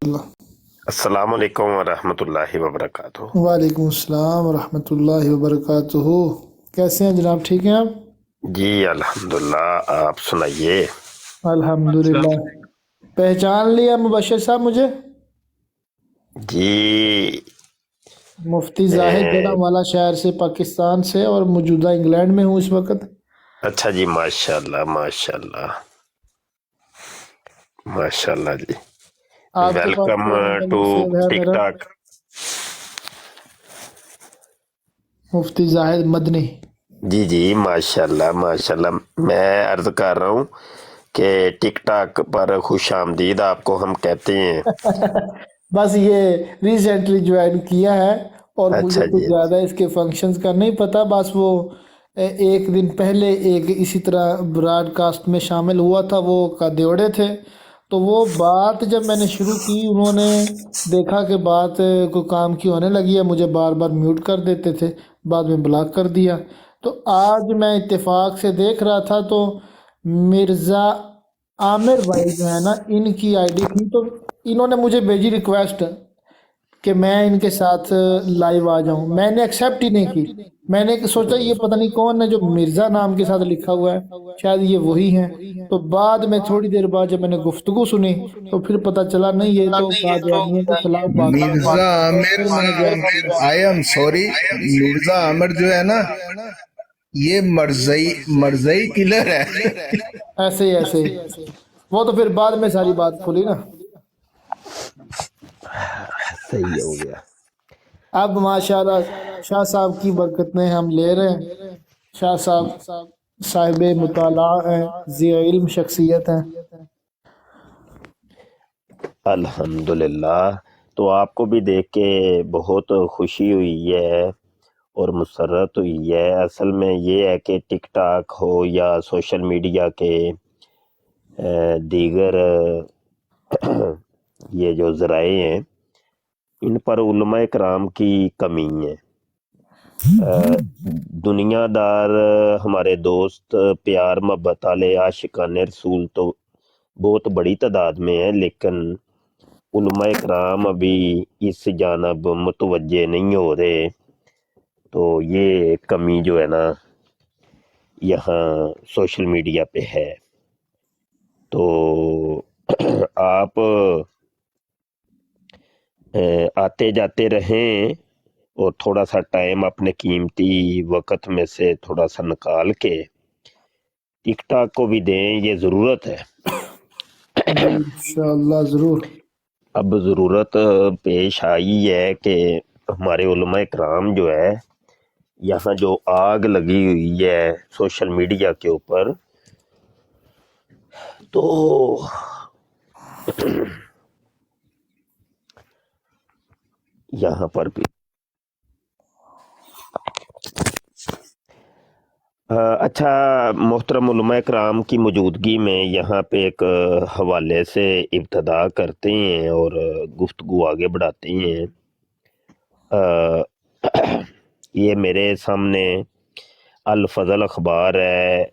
اللہ۔ السلام علیکم ورحمۃ اللہ وبرکاتہ۔ وعلیکم السلام ورحمۃ اللہ وبرکاتہ۔ کیسے ہیں جناب، ٹھیک ہیں آپ؟ جی الحمدللہ، آپ سنائیے۔ الحمدللہ۔ پہچان لیا مبشر صاحب مجھے؟ جی مفتی زاہد جڑا والا شہر سے، پاکستان سے، اور موجودہ انگلینڈ میں ہوں اس وقت۔ اچھا جی، ماشاء اللہ ماشاء اللہ ماشاء اللہ جی، آپ کے پاس ویلکم تو نمبر ٹو بھی سیو ہے ٹک میرا، ٹاک۔ مفتی زاہد مدنی۔ جی جی ماشاء اللہ ماشاء اللہ، میں عرض کر رہا ہوں کہ ٹک ٹاک پر خوش آمدید آپ کو ہم کہتے ہیں۔ بس یہ ریسنٹلی جوائن کیا ہے، اور مجھے اچھا کچھ جی، زیادہ اس کے فنکشنز کا نہیں پتا۔ بس وہ ایک دن پہلے ایک اسی طرح براڈ کاسٹ میں شامل ہوا تھا، وہ کا دیوڑے تھے، تو وہ بات جب میں نے شروع کی، انہوں نے دیکھا کہ بات کوئی کام کی ہونے لگی ہے، مجھے بار بار میوٹ کر دیتے تھے، بعد میں بلاک کر دیا۔ تو آج میں اتفاق سے دیکھ رہا تھا تو مرزا عامر بھائی جو ہے نا، ان کی آئی ڈی تھی، تو انہوں نے مجھے بھیجی ریکویسٹ کہ میں ان کے ساتھ لائیو آ جاؤں۔ میں نے ایکسیپٹ ہی نہیں کی۔ میں نے سوچا یہ پتہ نہیں کون ہے جو مرزا نام کے ساتھ لکھا ہوا ہے، شاید یہ وہی ہیں۔ تو بعد میں تھوڑی دیر بعد جب میں نے گفتگو سنی تو پھر پتہ چلا نہیں، یہ تو قادیانیوں کے خلاف بات کر رہے مرزا ہیں۔ عامر، پھر میں نے جوائن کیا۔ آئی ایم سوری، مرزا عامر جو ہے نا، یہ مرزئی کلر ہے۔ ایسے ہی ایسے ہی وہ تو پھر بعد میں ساری بات کھلی نا۔ صحیح ہو گیا۔ اب ماشاءاللہ شاہ صاحب کی برکتیں ہم لے رہے ہیں۔ شاہ صاحب صاحب مطالعہ ہیں، ذی علم شخصیت ہیں۔ الحمدللہ، تو آپ کو بھی دیکھ کے بہت خوشی ہوئی ہے اور مسرت ہوئی ہے۔ اصل میں یہ ہے کہ ٹک ٹاک ہو یا سوشل میڈیا کے دیگر یہ جو ذرائع ہیں، ان پر علماء کرام کی کمی ہے۔ دنیا دار ہمارے دوست، پیار محبت والے عاشقان رسول تو بہت بڑی تعداد میں ہیں، لیکن علماء کرام ابھی اس جانب متوجہ نہیں ہو رہے۔ تو یہ کمی جو ہے نا یہاں سوشل میڈیا پہ ہے۔ تو آپ آتے جاتے رہیں اور تھوڑا سا ٹائم اپنے قیمتی وقت میں سے تھوڑا سا نکال کے ٹک ٹاک کو بھی دیں، یہ ضرورت ہے۔ جی انشاءاللہ ضرور۔ اب ضرورت پیش آئی ہے کہ ہمارے علماء کرام جو ہے، یہاں جو آگ لگی ہوئی ہے سوشل میڈیا کے اوپر، تو یہاں پر بھی اچھا، محترم علماء کرام کی موجودگی میں یہاں پہ ایک حوالے سے ابتدا کرتے ہیں اور گفتگو آگے بڑھاتے ہیں۔ یہ میرے سامنے الفضل اخبار ہے،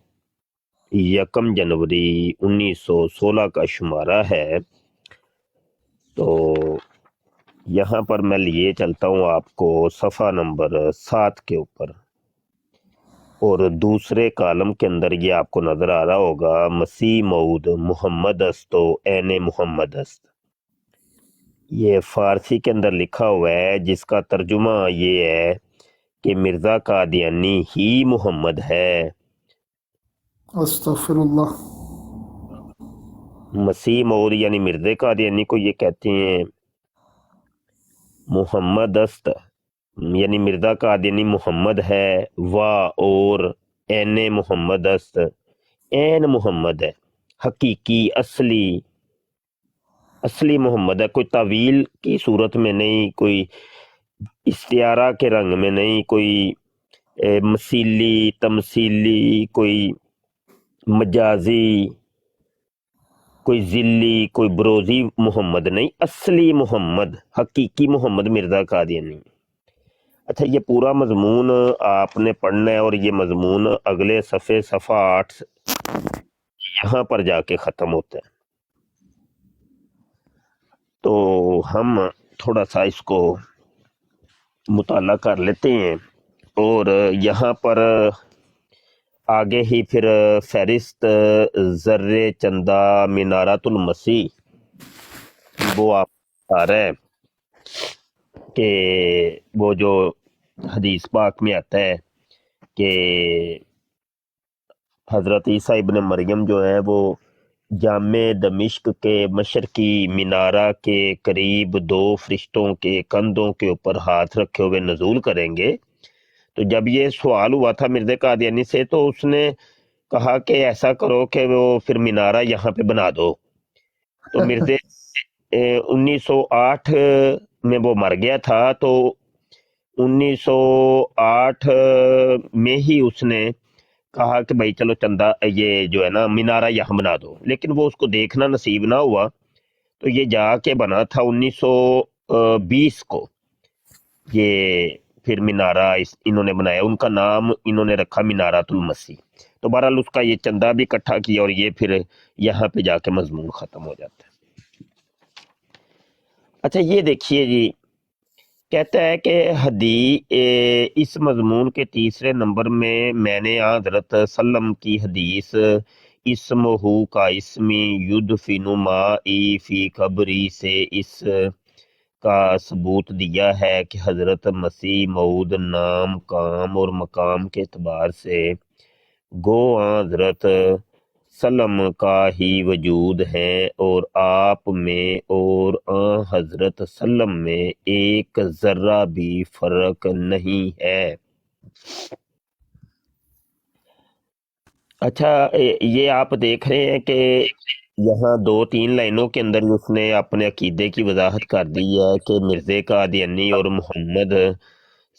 1 جنوری 1916 کا شمارہ ہے۔ تو یہاں پر میں لیے چلتا ہوں آپ کو صفحہ نمبر 7 کے اوپر، اور دوسرے کالم کے اندر یہ آپ کو نظر آ رہا ہوگا، مسیح موعود محمد است و عین محمد است۔ یہ فارسی کے اندر لکھا ہوا ہے، جس کا ترجمہ یہ ہے کہ مرزا قادیانی ہی محمد ہے۔ استغفر اللہ۔ مسیح موعود یعنی مرزا قادیانی کو یہ کہتے ہیں محمد است، یعنی مرزا قادیانی محمد ہے، اور عین محمد است، عین محمد ہے، حقیقی اصلی محمد ہے، کوئی تعویل کی صورت میں نہیں، کوئی استعارہ کے رنگ میں نہیں، کوئی مثیلی تمثیلی، کوئی مجازی، کوئی ذلی، کوئی بروزی محمد نہیں، اصلی محمد، حقیقی محمد مرزا قادیانی۔ اچھا، یہ پورا مضمون آپ نے پڑھنا ہے، اور یہ مضمون اگلے صفحہ 8 یہاں پر جا کے ختم ہوتا ہے۔ تو ہم تھوڑا سا اس کو مطالعہ کر لیتے ہیں، اور یہاں پر آگے ہی پھر فہرست زر چندہ منارۃ المسیح وہ آپ آ رہا ہے کہ وہ جو حدیث پاک میں آتا ہے کہ حضرت عیسیٰ ابن مریم جو ہے وہ جامع دمشق کے مشرقی مینارہ کے قریب 2 فرشتوں کے کندھوں کے اوپر ہاتھ رکھے ہوئے نزول کریں گے۔ تو جب یہ سوال ہوا تھا مرزا قادیانی سے تو اس نے کہا کہ ایسا کرو کہ وہ پھر مینارہ یہاں پہ بنا دو۔ تو مرزا 1908 میں وہ مر گیا تھا، تو 1908 میں ہی اس نے کہا کہ بھائی چلو چندہ یہ جو ہے نا مینارہ یہاں بنا دو، لیکن وہ اس کو دیکھنا نصیب نہ ہوا، تو یہ جا کے بنا تھا 1920 کو یہ پھر مینارہ انہوں نے بنایا، ان کا نام انہوں نے رکھا مینارۃ المسیح۔ تو بہرحال اس کا یہ چندہ بھی اکٹھا کیا اور یہ پھر یہاں پہ جا کے مضمون ختم ہو جاتا ہے۔ اچھا یہ دیکھیے جی، کہتا ہے کہ اس مضمون کے تیسرے نمبر میں نے حضرت سلم کی حدیث اسمہ کا اسمی یدفن مائی فی قبری سے اس کا ثبوت دیا ہے کہ حضرت مسیح موعود نام، کام اور مقام کے اعتبار سے گو حضرت سلم کا ہی وجود ہے، اور آپ میں اور حضرت سلم میں ایک ذرہ بھی فرق نہیں ہے۔ اچھا یہ آپ دیکھ رہے ہیں کہ یہاں 2-3 لائنوں کے اندر اس نے اپنے عقیدے کی وضاحت کر دی ہے کہ مرزا قادیانی اور محمد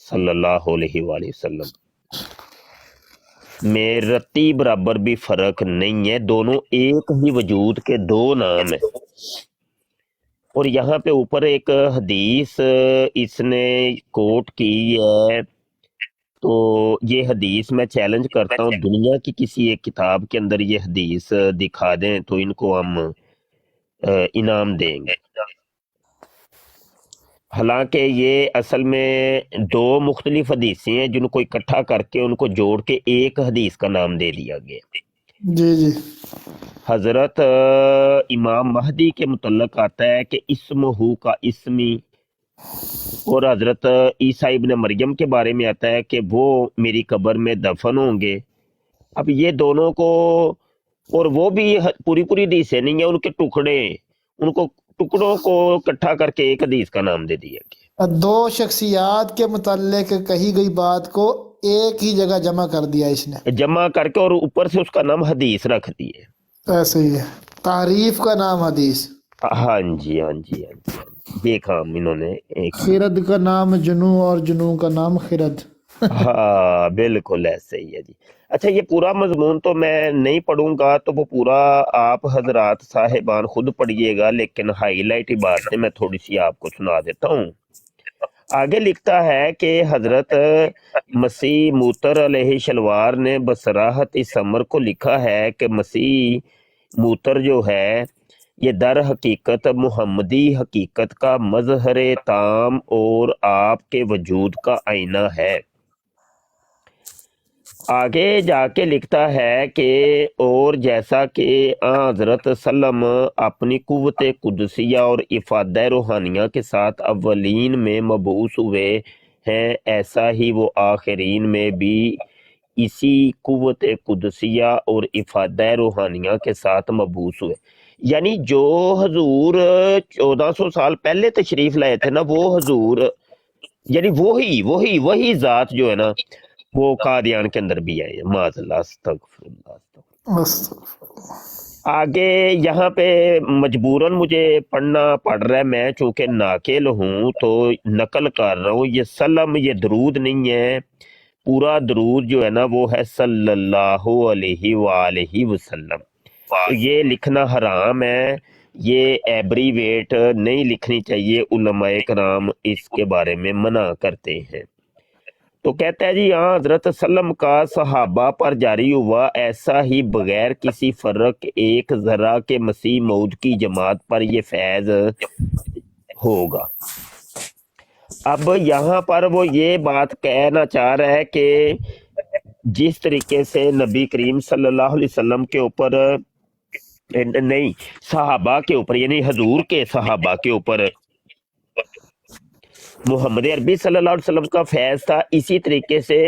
صلی اللہ علیہ وآلہ وسلم میں رتی برابر بھی فرق نہیں ہے، دونوں ایک ہی وجود کے 2 نام ہیں۔ اور یہاں پہ اوپر ایک حدیث اس نے کوٹ کی ہے، تو یہ حدیث میں چیلنج کرتا ہوں دنیا کی کسی ایک کتاب کے اندر یہ حدیث دکھا دیں تو ان کو ہم انعام دیں گے۔ حالانکہ یہ اصل میں 2 مختلف حدیثیں ہیں جن کو اکٹھا کر کے ان کو جوڑ کے ایک حدیث کا نام دے دیا گیا۔ جی جی حضرت امام مہدی کے متعلق آتا ہے کہ اسمہ کا اسمی، اور حضرت عیسیٰ ابن مریم کے بارے میں آتا ہے کہ وہ میری قبر میں دفن ہوں گے۔ اب یہ دونوں کو، اور وہ بھی پوری حدیثیں نہیں ہیں، ان کے ٹکڑے، ان کو ٹکڑوں کو اکٹھا کر کے ایک حدیث کا نام دے دیا گیا۔ 2 شخصیات کے متعلق کہی گئی بات کو ایک ہی جگہ جمع کر دیا اس نے، جمع کر کے اور اوپر سے اس کا نام حدیث رکھ دیے۔ ایسے ہی ہے، تعریف کا نام حدیث، ہاں جی ہاں جی ہاں جی، یہ کام انہوں نے ایک خرد کا نام جنو اور جنو کا نام خرد۔ ہاں بالکل ایسے ہی ہے جی۔ اچھا یہ پورا مضمون تو میں نہیں پڑھوں گا، تو وہ پورا آپ حضرات صاحبان خود پڑھیے گا، لیکن ہائی لائٹ باتیں میں تھوڑی سی آپ کو سنا دیتا ہوں۔ آگے لکھتا ہے کہ حضرت مسیح موتر علیہ شلوار نے بصراحت اس امر کو لکھا ہے کہ مسیح موتر جو ہے یہ در حقیقت محمدی حقیقت کا مظہر تام اور آپ کے وجود کا آئینہ ہے۔ آگے جا کے لکھتا ہے کہ اور جیسا کہ حضرت سلم اپنی قوت قدسیہ اور افادہ روحانیہ کے ساتھ اولین میں مبعوث ہوئے ہیں، ایسا ہی وہ آخرین میں بھی اسی قوت قدسیہ اور افادہ روحانیہ کے ساتھ مبعوث ہوئے۔ یعنی جو حضور 1400 سال پہلے تشریف لائے تھے نا، وہ حضور یعنی وہی ذات جو ہے نا وہ قادیان کے اندر بھی آئے۔ معاذ اللہ، استغفر اللہ۔ آگے یہاں پہ مجبوراً مجھے پڑھنا پڑ رہا ہے، میں چونکہ ناقل ہوں تو نقل کر رہا ہوں۔ یہ سلم یہ درود نہیں ہے، پورا درود جو ہے نا وہ ہے صلی اللہ علیہ وآلہ وسلم۔ تو یہ لکھنا حرام ہے، یہ ایبریویٹ نہیں لکھنی چاہیے، علماء کرام اس کے بارے میں منع کرتے ہیں۔ تو کہتا ہے جی ہاں حضرت سلم کا صحابہ پر جاری ہوا، ایسا ہی بغیر کسی فرق ایک ذرہ کے مسیح موعود کی جماعت پر یہ فیض ہوگا۔ اب یہاں پر وہ یہ بات کہنا چاہ رہا ہے کہ جس طریقے سے نبی کریم صلی اللہ علیہ وسلم کے اوپر نہیں، صحابہ کے اوپر، یعنی حضور کے صحابہ کے اوپر محمد عربی صلی اللہ علیہ وسلم کا فیض تھا، اسی طریقے سے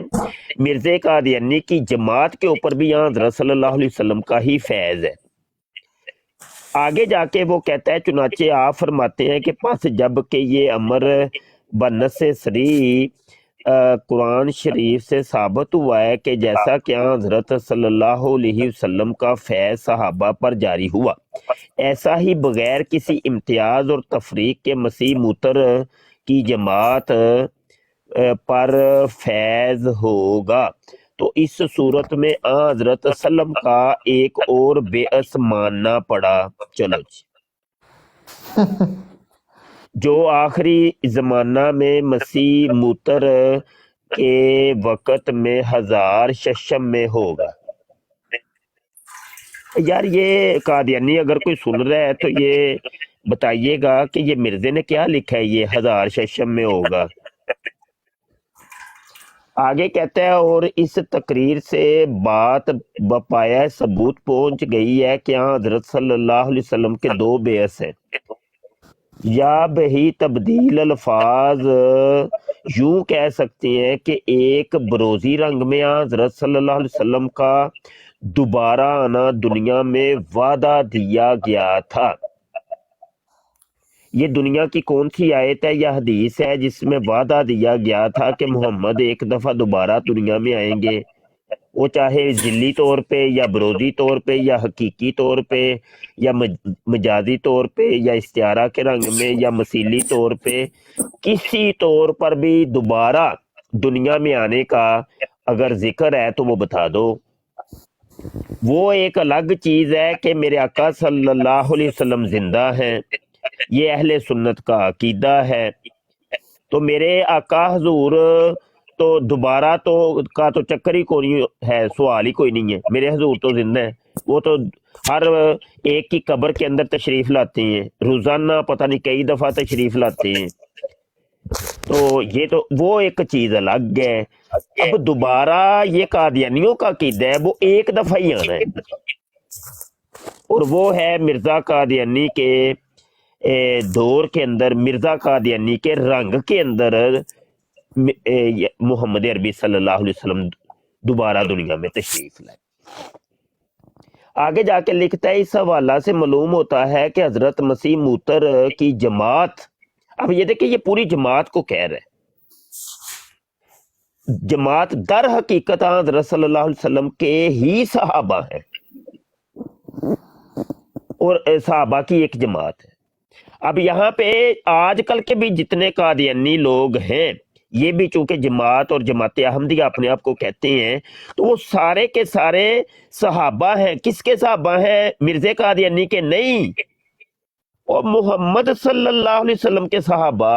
مرزا قادیانی کی جماعت کے اوپر بھی یہاں حضرت صلی اللہ علیہ وسلم کا ہی فیض ہے۔ آگے جا کے وہ کہتا ہے، چنانچہ آپ فرماتے ہیں کہ پس جب کہ یہ امر بنص صریح قرآن شریف سے ثابت ہوا ہے کہ جیسا کہ حضرت صلی اللہ علیہ وسلم کا فیض صحابہ پر جاری ہوا، ایسا ہی بغیر کسی امتیاز اور تفریق کے مسیح موتر کی جماعت پر فیض ہوگا۔ تو اس صورت میں حضرت سلم کا ایک اور بیعث ماننا پڑا۔ چلو جی، جو آخری زمانہ میں مسیح موتر کے وقت میں 1000 ششم میں ہوگا۔ یار یہ قادیانی اگر کوئی سن رہا ہے تو یہ بتائیے گا کہ یہ مرزے نے کیا لکھا ہے، یہ 1000 ششم میں ہوگا۔ آگے کہتا ہے، اور اس تقریر سے بات بپایا ثبوت پہنچ گئی ہے کہ حضرت صلی اللہ علیہ وسلم کے 2 بیعث ہیں، یا بہی تبدیل الفاظ یوں کہہ سکتے ہیں کہ ایک بروزی رنگ میں حضرت صلی اللہ علیہ وسلم کا دوبارہ آنا دنیا میں وعدہ دیا گیا تھا۔ یہ دنیا کی کون سی آیت ہے یا حدیث ہے جس میں وعدہ دیا گیا تھا کہ محمد ایک دفعہ دوبارہ دنیا میں آئیں گے؟ وہ چاہے ذلی طور پہ یا بروزی طور پہ یا حقیقی طور پہ یا مجازی طور پہ یا استعارہ کے رنگ میں یا مثیلی طور پہ، کسی طور پر بھی دوبارہ دنیا میں آنے کا اگر ذکر ہے تو وہ بتا دو۔ وہ ایک الگ چیز ہے کہ میرے آقا صلی اللہ علیہ وسلم زندہ ہیں، یہ اہل سنت کا عقیدہ ہے۔ تو میرے آقا حضور تو دوبارہ تو چکر ہی کوئی ہے، سوال ہی کوئی نہیں ہے، میرے حضور تو زندہ ہیں، وہ تو ہر ایک کی قبر کے اندر تشریف لاتے ہیں، روزانہ پتہ نہیں کئی دفعہ تشریف لاتے ہیں۔ تو یہ تو وہ ایک چیز الگ ہے۔ اب دوبارہ یہ قادیانیوں کا عقیدہ ہے وہ ایک دفعہ ہی آنا ہے، اور وہ ہے مرزا قادیانی کے دور کے اندر، مرزا قادیانی کے رنگ کے اندر محمد عربی صلی اللہ علیہ وسلم دوبارہ دنیا میں تشریف لائے۔ آگے جا کے لکھتا ہے، اس حوالہ سے معلوم ہوتا ہے کہ حضرت مسیح موتر کی جماعت، اب یہ دیکھیں یہ پوری جماعت کو کہہ رہے ہیں، جماعت در حقیقت حضرت صلی اللہ علیہ وسلم کے ہی صحابہ ہیں، اور صحابہ کی ایک جماعت ہے۔ اب یہاں پہ آج کل کے بھی جتنے قادیانی لوگ ہیں، یہ بھی چونکہ جماعت اور جماعت احمدیہ اپنے آپ کو کہتے ہیں، تو وہ سارے کے سارے صحابہ ہیں۔ کس کے صحابہ ہیں؟ مرزا قادیانی کے نہیں، اور محمد صلی اللہ علیہ وسلم کے صحابہ۔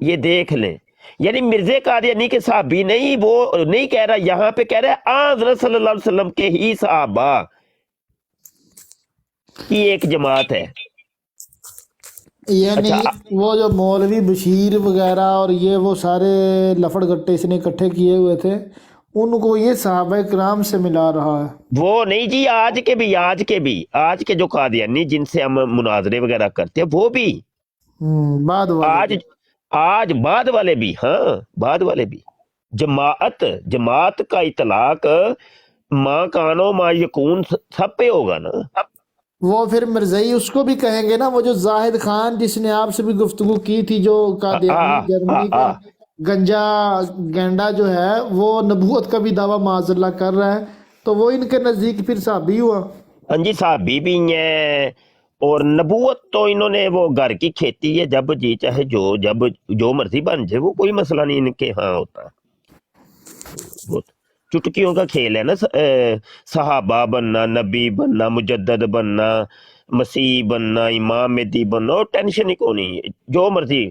یہ دیکھ لیں، یعنی مرزا قادیانی کے صحابی نہیں، وہ نہیں کہہ رہا، یہاں پہ کہہ رہا ہے حضرت صلی اللہ علیہ وسلم کے ہی صحابہ کی ایک جماعت ہے۔ یعنی وہ جو مولوی بشیر وغیرہ اور یہ وہ سارے لفڑ گٹے اس نے اکٹھے کیے ہوئے تھے، ان کو یہ صحابہ کرام سے ملا رہا ہے۔ وہ نہیں جی، آج کے جو قادیانی جن سے ہم مناظرے وغیرہ کرتے ہیں وہ بھی بعد والے آج بعد والے بھی، ہاں بعد والے بھی، جماعت کا اطلاق ماں کانو ماں یکون سب پہ ہوگا نا۔ وہ پھر مرزائی اس کو بھی کہیں گے نا، وہ جو زاہد خان جس نے آپ سے بھی گفتگو کی تھی، جو قادیانی جرمنی کا گینڈا جو ہے، وہ نبوت کا بھی دعویٰ معاذ اللہ کر رہا ہے، تو وہ ان کے نزدیک پھر صحابی ہوا۔ ہاں جی، صحابی بھی ہیں، اور نبوت تو انہوں نے وہ گھر کی کھیتی ہے، جب جی چاہے جو مرضی بن جائے، وہ کوئی مسئلہ نہیں ان کے ہاں ہوتا۔ چٹکیوں کا کھیل ہے نا، صحابہ بننا، نبی بننا، مجدد بننا، مسیح بننا، امام مہدی بننا، اور ٹینشن ہی کو نہیں، جو مرضی،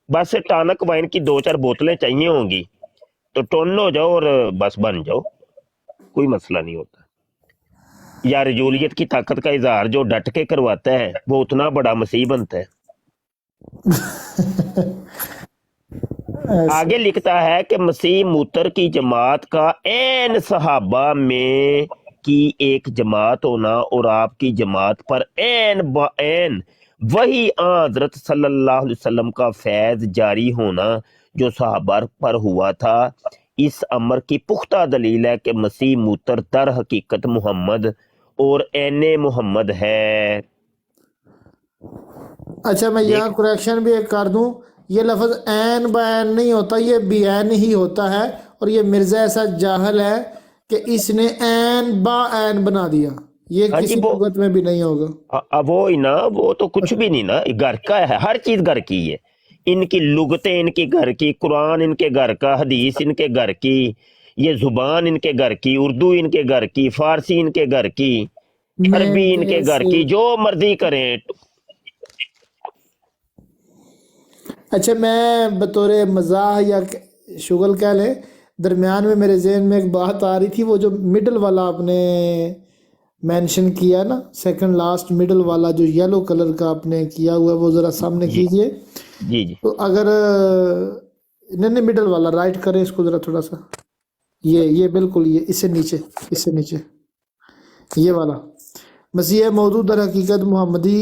بس ٹانک وائن کی 2-4 بوتلیں چاہیے ہوں گی تو ٹون ہو جاؤ اور بس بن جاؤ، کوئی مسئلہ نہیں ہوتا۔ یا رجولیت کی طاقت کا اظہار جو ڈٹ کے کرواتا ہے وہ اتنا بڑا مسیح بنتا ہے. ایسے آگے لکھتا ہے کہ مسیح موتر کی جماعت کا عین صحابہ میں کی ایک جماعت ہونا اور آپ کی جماعت پر عین بعین وہی حضرت صلی اللہ علیہ وسلم کا فیض جاری ہونا جو صحابہ پر ہوا تھا، اس امر کی پختہ دلیل ہے کہ مسیح موتر در حقیقت محمد اور عین محمد ہے. اچھا میں یہاں کریکشن بھی ایک کر دوں، یہ لفظ عین بعین نہیں ہوتا، یہ بعین ہی ہوتا ہے، اور یہ مرزا ایسا جاہل ہے کہ اس نے عین با عین بنا دیا، یہ ہاں جی، کسی وہ لغت میں بھی نہیں ہوگا۔ وہ ہی نا، وہ تو کچھ بھی نہیں نا، گھر کا ہے، ہر چیز گھر کی ہے. ان کی لغتیں ان کی گھر کی، قرآن ان کے گھر کا، حدیث ان کے گھر کی، یہ زبان ان کے گھر کی، اردو ان کے گھر کی، فارسی ان کے گھر کی، میں عربی ان کے گھر جیسے کی، جو مرضی کریں. اچھا میں بطور مزاح یا شغل کہہ لیں، درمیان میں میرے ذہن میں ایک بات آ رہی تھی، وہ جو مڈل والا آپ نے مینشن کیا نا، سیکنڈ لاسٹ مڈل والا جو یلو کلر کا آپ نے کیا ہوا ہے، وہ ذرا سامنے جی کیجئے۔ جی جی تو اگر نہیں مڈل والا رائٹ کریں اس کو ذرا تھوڑا سا، یہ بالکل یہ اس سے نیچے یہ والا، مسیح موعود در حقیقت محمدی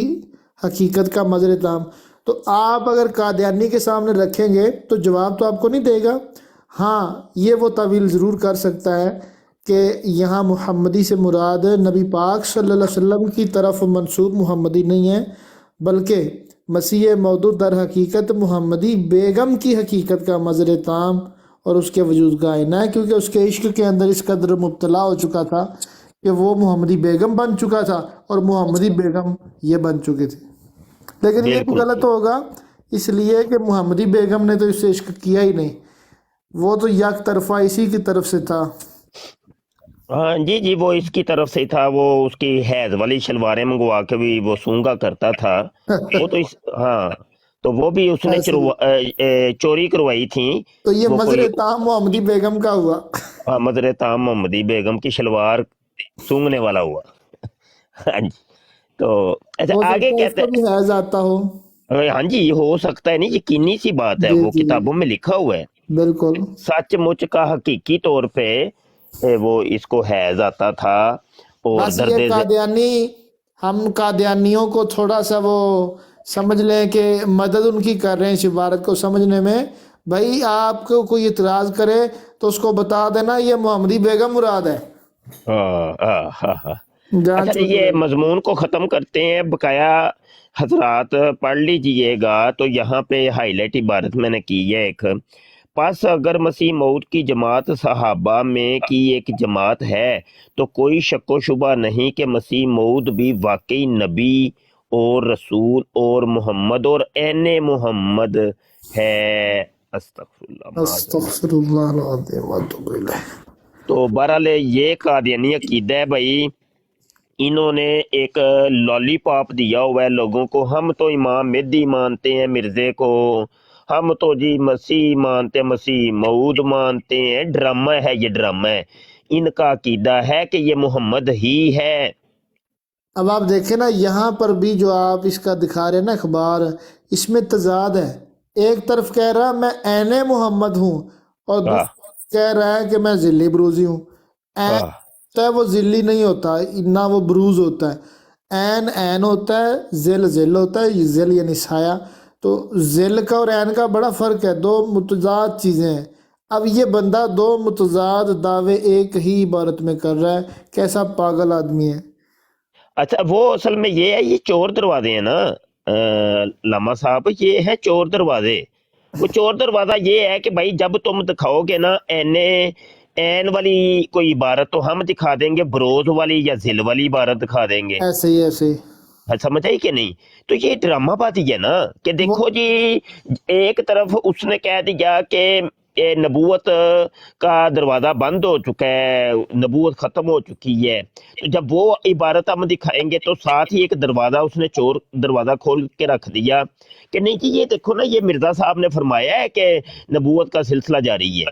حقیقت کا مظہر تام۔ تو آپ اگر قادیانی کے سامنے رکھیں گے تو جواب تو آپ کو نہیں دے گا، ہاں یہ وہ تعویل ضرور کر سکتا ہے کہ یہاں محمدی سے مراد نبی پاک صلی اللہ علیہ وسلم کی طرف منسوب محمدی نہیں ہے، بلکہ مسیح موعود در حقیقت محمدی بیگم کی حقیقت کا مظہر تام اور اس کے وجود کا آئینہ ہے، کیونکہ اس کے عشق کے اندر اس قدر مبتلا ہو چکا تھا کہ وہ محمدی بیگم بن چکا تھا اور محمدی بیگم یہ بن چکے تھے۔ لیکن یہ بھی بالکل غلط ہوگا، اس لیے کہ محمدی بیگم نے تو اس سے عشق کیا ہی نہیں، وہ تو یک طرفہ اسی کی طرف سے تھا۔ ہاں جی جی، وہ اس کی طرف سے تھا، وہ اس کی حیض والی شلواریں منگوا کے بھی وہ سونگا کرتا تھا، وہ تو ہاں، تو وہ بھی اس نے ایسے ہی چوری کروائی تھیں. تو یہ وہ کوئی مظہر تام محمدی بیگم کا ہوا۔ مدر تام محمدی بیگم کی شلوار سونگنے والا ہوا. ہاں جی. تو اچھا ہو آگے سکتا ہے اس کہتے کو بھی حیض آتا ہو۔ ہاں جی، یہ ہو سکتا ہے، نہیں یقینی سی بات ہے، جی وہ جی کتابوں میں لکھا ہوا ہے. بالکل۔ سچ مچ کا حقیقی طور پہ وہ اس کو حیض آتا تھا اور بس یہ درد قادیانی، ہم قادیانیوں کو تھوڑا سا وہ سمجھ لیں کہ مدد ان کی کر رہے ہیں اس عبارت کو سمجھنے میں۔ بھائی آپ کو کوئی اعتراض کرے تو اس کو بتا دینا یہ محمدی بیگم مراد ہے، ہاں. جہاں اچھا جی، چوری یہ لگی۔ مضمون کو ختم کرتے ہیں، بقایا حضرات پڑھ لیجئے گا. تو یہاں پہ ہائی لائٹ عبارت میں نے کی ہے ایک، پس اگر مسیح موعود کی جماعت صحابہ میں کی ایک جماعت ہے تو کوئی شک و شبہ نہیں کہ مسیح موعود بھی واقعی نبی اور رسول اور محمد اور عین محمد ہے. استغفر اللہ معاذ اللہ. استغفر اللہ العظیم واتوب الیہ۔ تو بہرحال یہ قادیانی عقیدہ ہے بھائی، انہوں نے ایک لالی پاپ دیا ہوا ہے لوگوں کو، ہم تو امام مہدی مانتے ہیں مرزے کو، ہم تو جی مسیح مانتے ہیں، مسیح موعود مانتے ہیں. ڈرامہ ہے، یہ ڈرامہ ہے. ان کا عقیدہ ہے کہ یہ محمد ہی ہے. اب آپ دیکھیں نا، یہاں پر بھی جو آپ اس کا دکھا رہے ہیں نا اخبار، اس میں تضاد ہے، ایک طرف کہہ رہا میں عین محمد ہوں اور آہ دوسری کہہ رہا ہے کہ میں ذلی بروزی ہوں۔ عین آہ ہوتا ہے وہ ذلی نہیں ہوتا، نہ وہ بروز ہوتا ہے، عین عین ہوتا ہے، ذل ذل ہوتا ہے، یہ ذل یعنی سایہ۔ تو ذل کا اور عین کا بڑا فرق ہے، دو متضاد چیزیں ہیں۔ اب یہ بندہ دو متضاد دعوے ایک ہی عبارت میں کر رہا ہے، کیسا پاگل آدمی ہے۔ اچھا، وہ اصل میں یہ ہے، یہ چور دروازے ہیں نا لاما صاحب، یہ ہے چور دروازے. وہ چور دروازہ یہ ہے کہ بھائی جب تم دکھاؤ گے نا عین والی کوئی عبارت تو ہم دکھا دیں گے بروز والی یا ذل والی عبارت دکھا دیں گے. ایسے ہی ایسے ہی سمجھ آئی کہ نہیں؟ تو یہ ڈرامہ بازی ہے نا کہ وہ دیکھو جی، ایک طرف اس نے کہہ دیا کہ نبوت کا دروازہ بند ہو چکا ہے، نبوت ختم ہو چکی ہے. تو جب وہ عبارت ہم دکھائیں گے تو ساتھ ہی ایک دروازہ اس نے چور دروازہ کھول کے رکھ دیا کہ نہیں جی، یہ دیکھو نا، یہ مرزا صاحب نے فرمایا ہے کہ نبوت کا سلسلہ جاری ہے.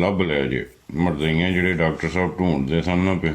ਲੱਭ ਲਿਆ ਜੇ, ਮਰਜ਼ਈਆਂ ਜਿਹੜੇ ਡਾਕਟਰ ਸਾਹਿਬ ਢੂੰਡਦੇ ਸਨ ਨਾ ਪਏ,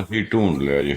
ਅਸੀਂ ਢੂੰਡ ਲਿਆ ਜੇ।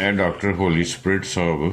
ਇਹ ਡਾਕਟਰ ਹੋਲੀ ਸਪਿਰਿਟ ਸਾਹਿਬ।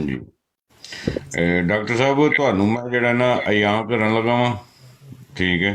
ਜੀ ਡਾਕਟਰ ਸਾਹਿਬ ਤੁਹਾਨੂੰ ਮੈਂ ਜਿਹੜਾ ਨਾ ਅਯਾਂ ਕਰਨ ਲੱਗਾ ਵਾਂ, ਠੀਕ ਹੈ?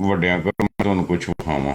ਵੱਡਿਆਂ ਕਰੋ, ਮੈਂ ਤੁਹਾਨੂੰ ਕੁਝ ਵਿਖਾਵਾਂ।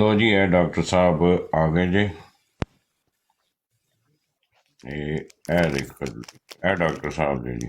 ਲੋ ਜੀ, ਇਹ ਡਾਕਟਰ ਸਾਹਿਬ ਆ ਗਏ ਜੇ। ਇਹ ਦੇਖੋ ਜੀ, ਇਹ ਡਾਕਟਰ ਸਾਹਿਬ ਜੀ।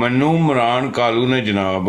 ਮੈਨੂੰ ਇਮਰਾਨ ਕਾਲੂ ਨੇ ਜਨਾਬ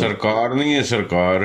ਸਰਕਾਰ ਨਹੀਂ ਹੈ, ਸਰਕਾਰ,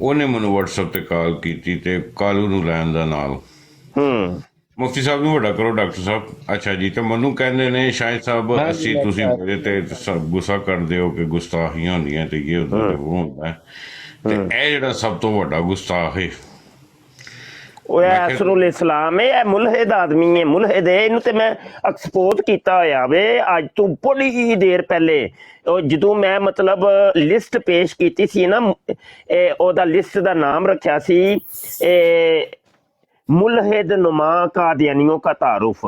ਉਹਨੇ ਮੈਨੂੰ WhatsApp ਤੇ ਕਾਲ ਕੀਤੀ ਤੇ ਕਾਲੂ ਨੂੰ ਲੈਣ ਦਾ ਨਾਲ। ਮੁਫਤੀ ਸਾਹਿਬ ਨੂੰ ਵੱਡਾ ਕਰੋ ਡਾਕਟਰ ਸਾਹਿਬ। ਅੱਛਾ ਜੀ, ਤੇ ਮੈਨੂੰ ਕਹਿੰਦੇ ਨੇ ਸ਼ਾਹਿਦ ਸਾਹਿਬ ਅਸੀਂ ਤੁਸੀਂ ਮੇਰੇ ਤੇ ਗੁੱਸਾ ਕਰਦੇ ਹੋ ਕਿ ਗੁਸਤਾਖੀਆਂ ਹੁੰਦੀਆਂ ਤੇ ਇਹ ਹੁੰਦਾ ਤੇ ਉਹ ਹੁੰਦਾ ਹੈ, ਤੇ ਇਹ ਜਿਹੜਾ ਸਭ ਤੋਂ ਵੱਡਾ ਗੁਸਤਾਖ ਹੈ। ਉਹ ਅਸਰੁਲ ਇਸਲਾਮ ਹੈ, ਇਹ ਮੁਲਹਿਦ ਆਦਮੀ ਹੈ, ਮੁਲਹਿਦ ਹੈ। ਇਹਨੂੰ ਤੇ ਮੈਂ ਐਕਸਪੋਜ਼ ਕੀਤਾ ਹੋਇਆ ਵੇ ਅੱਜ ਤੋਂ ਬੜੀ ਦੇਰ ਪਹਿਲੇ। ਉਹ ਜਦੋਂ ਮੈਂ ਮਤਲਬ ਲਿਸਟ ਪੇਸ਼ ਕੀਤੀ ਸੀ ਨਾ, ਉਹਦਾ ਲਿਸਟ ਦਾ ਨਾਮ ਰੱਖਿਆ ਸੀ ਮੁਲਹਿਦ ਨੁਮਾ ਕਾਦੀਆਨੀਓ ਕਾ ਤਾਰੁਫ,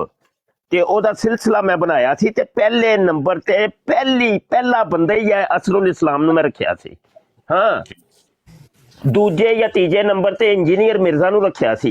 ਤੇ ਉਹਦਾ ਸਿਲਸਿਲਾ ਮੈਂ ਬਣਾਇਆ ਸੀ, ਤੇ ਪਹਿਲੇ ਨੰਬਰ ਤੇ ਪਹਿਲਾ ਬੰਦਾ ਹੀ ਹੈ ਅਸਰੁਲ ਇਸਲਾਮ ਨੂੰ ਮੈਂ ਰੱਖਿਆ ਸੀ। ਹਾਂ, ਦੂਜੇ ਜਾਂ ਤੀਜੇ ਨੰਬਰ ਤੇ ਇੰਜੀਨੀਅਰ ਮਿਰਜ਼ਾ ਨੂੰ ਰੱਖਿਆ ਸੀ।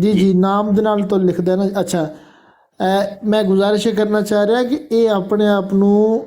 ਜੀ ਜੀ ਨਾਮ ਦੇ ਨਾਲ ਤੋਂ ਲਿਖਦਾ ਨਾ। ਅੱਛਾ, ਮੈਂ ਗੁਜ਼ਾਰਿਸ਼ ਕਰਨਾ ਚਾਹ ਰਿਹਾ ਕਿ ਇਹ ਆਪਣੇ ਆਪ ਨੂੰ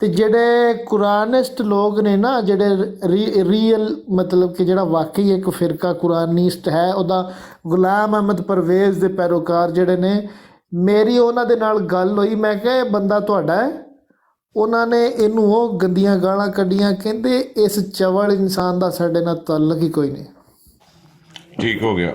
ਤੇ ਜਿਹੜੇ ਕੁਰਾਨਿਸਟ ਲੋਕ ਨੇ ਨਾ, ਜਿਹੜੇ ਰੀਅਲ ਮਤਲਬ ਕਿ ਜਿਹੜਾ ਵਾਕਈ ਇੱਕ ਫਿਰਕਾ ਕੁਰਾਨੀਸਟ ਹੈ, ਉਹਦਾ ਗੁਲਾਮ ਅਹਿਮਦ ਪਰਵੇਜ਼ ਦੇ ਪੈਰੋਕਾਰ ਜਿਹੜੇ ਨੇ, ਮੇਰੀ ਉਹਨਾਂ ਦੇ ਨਾਲ ਗੱਲ ਹੋਈ। ਮੈਂ ਕਿਹਾ ਇਹ ਬੰਦਾ ਤੁਹਾਡਾ ਹੈ? ਉਹਨਾਂ ਨੇ ਇਹਨੂੰ ਉਹ ਗੰਦੀਆਂ ਗਾਲਾਂ ਕੱਢੀਆਂ, ਕਹਿੰਦੇ ਇਸ ਚਵਲ ਇਨਸਾਨ ਦਾ ਸਾਡੇ ਨਾਲ ਤਾਲੁਕ ਹੀ ਕੋਈ ਨਹੀਂ। ਠੀਕ ਹੋ ਗਿਆ।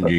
ਜੀ।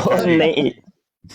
ਉਹ ਨਹੀਂ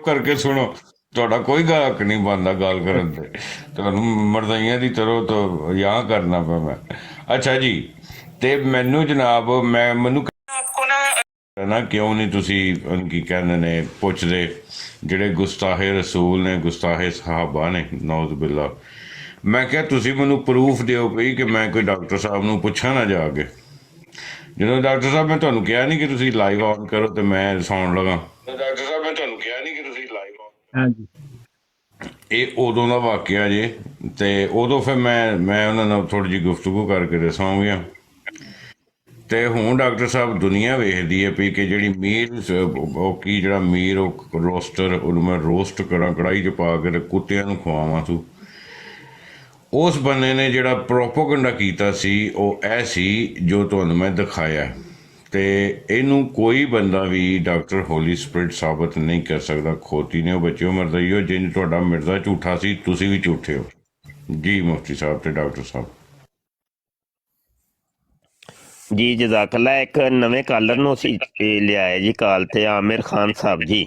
ਕਰਕੇ ਸੁਣੋ, ਤੁਹਾਡਾ ਕੋਈ ਹੱਕ ਨਹੀਂ ਬਣਦਾ ਗੱਲ ਕਰਨ ਤੇ, ਤੁਹਾਨੂੰ ਮਰਦਾਈਆਂ ਦੀ ਤਰ੍ਹਾਂ ਤੋਂ ਯਾਂ ਕਰਨਾ ਪਿਆ ਮੈਂ। ਅੱਛਾ ਜੀ, ਤੇ ਮੈਨੂੰ ਜਨਾਬ ਮੈਨੂੰ ਨਾ ਕਿਉਂ ਨਹੀਂ ਤੁਸੀਂ ਕੀ ਕਹਿੰਦੇ ਨੇ ਪੁੱਛਦੇ, ਜਿਹੜੇ ਗੁਸਤਾਹੇ ਰਸੂਲ ਨੇ, ਗੁਸਤਾਹੇ ਸਹਾਬਾ ਨੇ, ਨੌਜ਼ ਬਿੱਲਾ। ਮੈਂ ਕਿਹਾ ਤੁਸੀਂ ਮੈਨੂੰ ਪ੍ਰੂਫ ਦਿਓ ਪਈ ਕਿ ਮੈਂ ਕੋਈ ਡਾਕਟਰ ਸਾਹਿਬ ਨੂੰ ਪੁੱਛਾਂ ਨਾ ਜਾ ਕੇ। ਜਦੋਂ ਡਾਕਟਰ ਸਾਹਿਬ ਮੈਂ ਤੁਹਾਨੂੰ ਕਿਹਾ ਨਹੀਂ ਕਿ ਤੁਸੀਂ ਲਾਈਵ ਆਨ ਕਰੋ ਤੇ ਮੈਂ ਸੌਣ ਲਗਾ। ਡਾਕਟਰ ਸਾਹਿਬ ਮੈਂ ਤੁਹਾਨੂੰ ਕਿਹਾ ਨਹੀਂ ਕਿ ਤੁਸੀਂ ਲਾਈਵ ਆਨ। ਹਾਂਜੀ ਇਹ ਉਦੋਂ ਦਾ ਵਾਕਿਆ ਜੇ, ਤੇ ਉਦੋਂ ਫਿਰ ਮੈਂ ਉਹਨਾਂ ਨਾਲ ਥੋੜੀ ਜਿਹੀ ਗੁਫ਼ਤਗੂ ਕਰਕੇ ਤੇ ਸੌਂ ਗਿਆ। ਤੇ ਹੁਣ ਡਾਕਟਰ ਸਾਹਿਬ ਦੁਨੀਆ ਵੇਖਦੀ ਹੈ ਪਈ ਕਿ ਜਿਹੜੀ ਮੀਰ ਉਹ ਕੀ ਜਿਹੜਾ ਮੀਰ ਉਹ ਰੋਸਟਰ, ਉਹਨੂੰ ਮੈਂ ਰੋਸਟ ਕਰਾਂ ਕੜਾਹੀ 'ਚ ਪਾ ਕੇ ਤੇ ਕੁੱਤਿਆਂ ਨੂੰ ਖਵਾਵਾਂ ਤੂੰ। ਉਸ ਬੰਦੇ ਨੇ ਜਿਹੜਾ ਪ੍ਰੋਪੋਗੰਡਾ ਕੀਤਾ ਸੀ ਉਹ ਇਹ ਸੀ ਜੋ ਤੁਹਾਨੂੰ ਮੈਂ ਦਿਖਾਇਆ। ਤੇ ਇਹਨੂੰ ਕੋਈ ਬੰਦਾ ਵੀ ਡਾਕਟਰ ਹੋਲੀ ਸਪਿਰਿਟ ਸਾਬਤ ਨਹੀਂ ਕਰ ਸਕਦਾ। ਖੋਤੀ ਨੇ ਉਹ ਬੱਚਿਓ ਮਰਦਾਈਓ, ਜਿੰਨ ਤੁਹਾਡਾ ਮਿਰਜ਼ਾ ਝੂਠਾ ਸੀ ਤੁਸੀਂ ਵੀ ਝੂਠੇ ਹੋ ਜੀ। ਮੁਫਤੀ ਸਾਹਿਬ ਤੇ ਡਾਕਟਰ ਸਾਹਿਬ ਜੀ ਜਜ਼ਾਕੱਲਾ। ਇੱਕ ਨਵੇਂ ਕਾਲਰ ਨੂੰ ਅਸੀਂ ਲਿਆਏ ਜੀ ਕਾਲ ਤੇ, ਆਮਿਰ ਖਾਨ ਸਾਹਿਬ ਜੀ।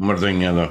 ਮਰਦਾਈਆਂ ਦਾ।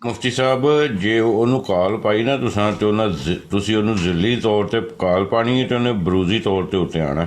ਮੁਫਤੀ ਸਾਹਿਬ ਜੇ ਉਹਨੂੰ ਕਾਲ ਪਾਈ ਨਾ ਤੁਸੀਂ ਉਹਨੂੰ ਜ਼ਿਲੀ ਤੌਰ ਤੇ ਕਾਲ ਪਾਣੀ ਹੈ ਤੇ ਉਹਨੇ ਬਰੂਜ਼ੀ ਤੌਰ ਤੇ ਉੱਤੇ ਆਣਾ।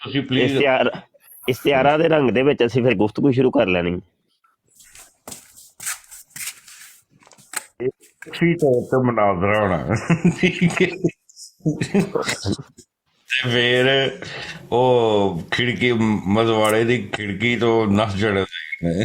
ਤੁਸੀਂ ਪਲੀਜ਼ ਇਸ਼ਤਿਹਾਰਾਂ ਦੇ ਰੰਗ ਦੇ ਵਿੱਚ ਅਸੀਂ ਫਿਰ ਗੁਫ਼ਤਗੂ ਸ਼ੁਰੂ ਕਰ ਲੈਣੀ। ਫੀ ਤੌਰ ਤੇ ਮਨਾਜ਼ਰਾ ਹੋਣਾ, ਠੀਕ ਹੈ। ਤੇ ਫਿਰ ਉਹ ਖਿੜਕੀ ਮਜ਼ਵਾੜੇ ਦੀ ਖਿੜਕੀ ਤੋਂ ਨਸ ਚੜ੍ਹਦੇ ਨੇ।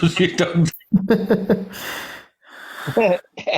ਤੁਸੀਂ ਡਾਕਟਰ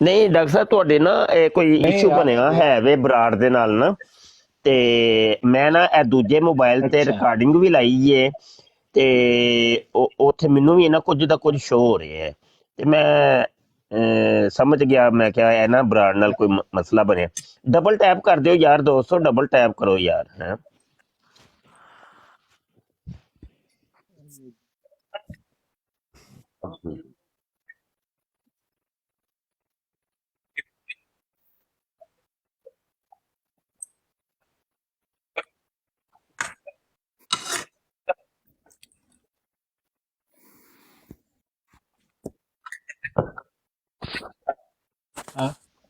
ਨਹੀਂ ਡਾਕਟਰ ਸਾਹਿਬ ਤੁਹਾਡੇ ਨਾ ਇਹ ਕੋਈ ਨਹੀਂ ਇਸ਼ੂ ਬਣਿਆ ਹੈ ਵੇ ਬਰਾੜ ਦੇ ਨਾਲ ਨਾ, ਤੇ ਮੈਂ ਨਾ ਇਹ ਦੂਜੇ ਮੋਬਾਈਲ ਤੇ ਅੱਛਾ। ਰਿਕਾਰਡਿੰਗ ਵੀ ਲਾਈ ਏ, ਤੇ ਉੱਥੇ ਮੈਨੂੰ ਵੀ ਨਾ ਕੁਝ ਦਾ ਕੁਝ ਸ਼ੋ ਹੋ ਰਿਹਾ ਹੈ, ਤੇ ਮੈਂ ਸਮਝ ਗਿਆ, ਮੈਂ ਕਿਹਾ ਇਹ ਨਾ ਬਰਾੜ ਨਾਲ ਕੋਈ ਮਸਲਾ ਬਣਿਆ। ਡਬਲ ਟੈਪ ਕਰ ਦਿਓ ਯਾਰ ਦੋਸਤੋ, ਡਬਲ ਟੈਪ ਕਰੋ ਯਾਰ। ਹੈ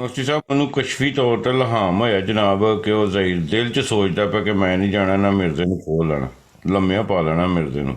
ਮੁਫਤੀ ਸਾਹਿਬ ਮੈਨੂੰ ਕਸ਼ਫੀ ਤੌਰ ਤੇ ਲਹਾਮ ਹੋਇਆ ਜਨਾਬ ਕਿ ਉਹ ਜ਼ਹੀਰ ਦਿਲ 'ਚ ਸੋਚਦਾ ਪਿਆ ਕਿ ਮੈਂ ਨਹੀਂ ਜਾਣਾ, ਨਾ ਮਿਰਜ਼ੇ ਨੂੰ ਖੋਹ ਲੈਣਾ, ਲੰਮਿਆਂ ਪਾ ਲੈਣਾ ਮਿਰਜ਼ੇ ਨੂੰ।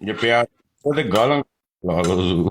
ਜੇ ਪਿਆਰ ਉਹਦੇ ਗਾਲਾਂ ਲਾ ਲਓ ਜ਼ਰੂਰ।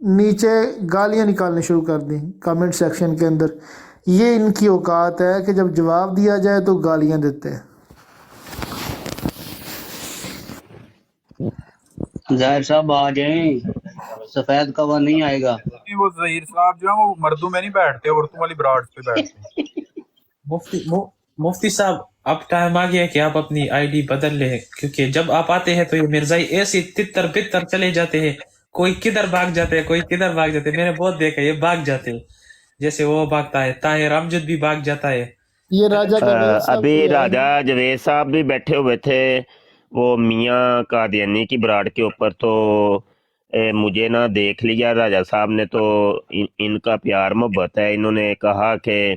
نیچے گالیاں نکالنے شروع کر دیں کمنٹ سیکشن کے اندر. یہ ان کی اوقات ہے کہ جب جواب دیا جائے تو گالیاں دیتے ہیں. ظاہر صاحب آ جائیں، سفید کوا نہیں آئے گا. وہ ظہیر صاحب جو ہیں وہ مردوں میں نہیں بیٹھتے، عورتوں والی براڈ پہ بیٹھتے ہیں. مفتی صاحب اب ٹائم آ گیا ہے کہ آپ اپنی آئی ڈی بدل لیں، کیونکہ جب آپ آتے ہیں تو یہ مرزائی ایسی تتر بتر چلے جاتے ہیں، کوئی کدھر بھاگ جاتے ہیں، کوئی کدھر بھاگ جاتے ہیں. میں نے بہت دیکھا یہ بھاگ جاتے ہیں، جیسے وہ بھاگتا ہے، طاہر امجد بھی بھاگ جاتا ہے. یہ راجہ جاوید صاحب ابھی بھی ہے نا. راجہ جوید صاحب بھی بیٹھے ہوئے تھے وہ میاں قادیانی کی براڈ کے اوپر، تو مجھے نہ دیکھ لیا راجہ صاحب نے، تو ان کا پیار محبت ہے، انہوں نے کہا کہ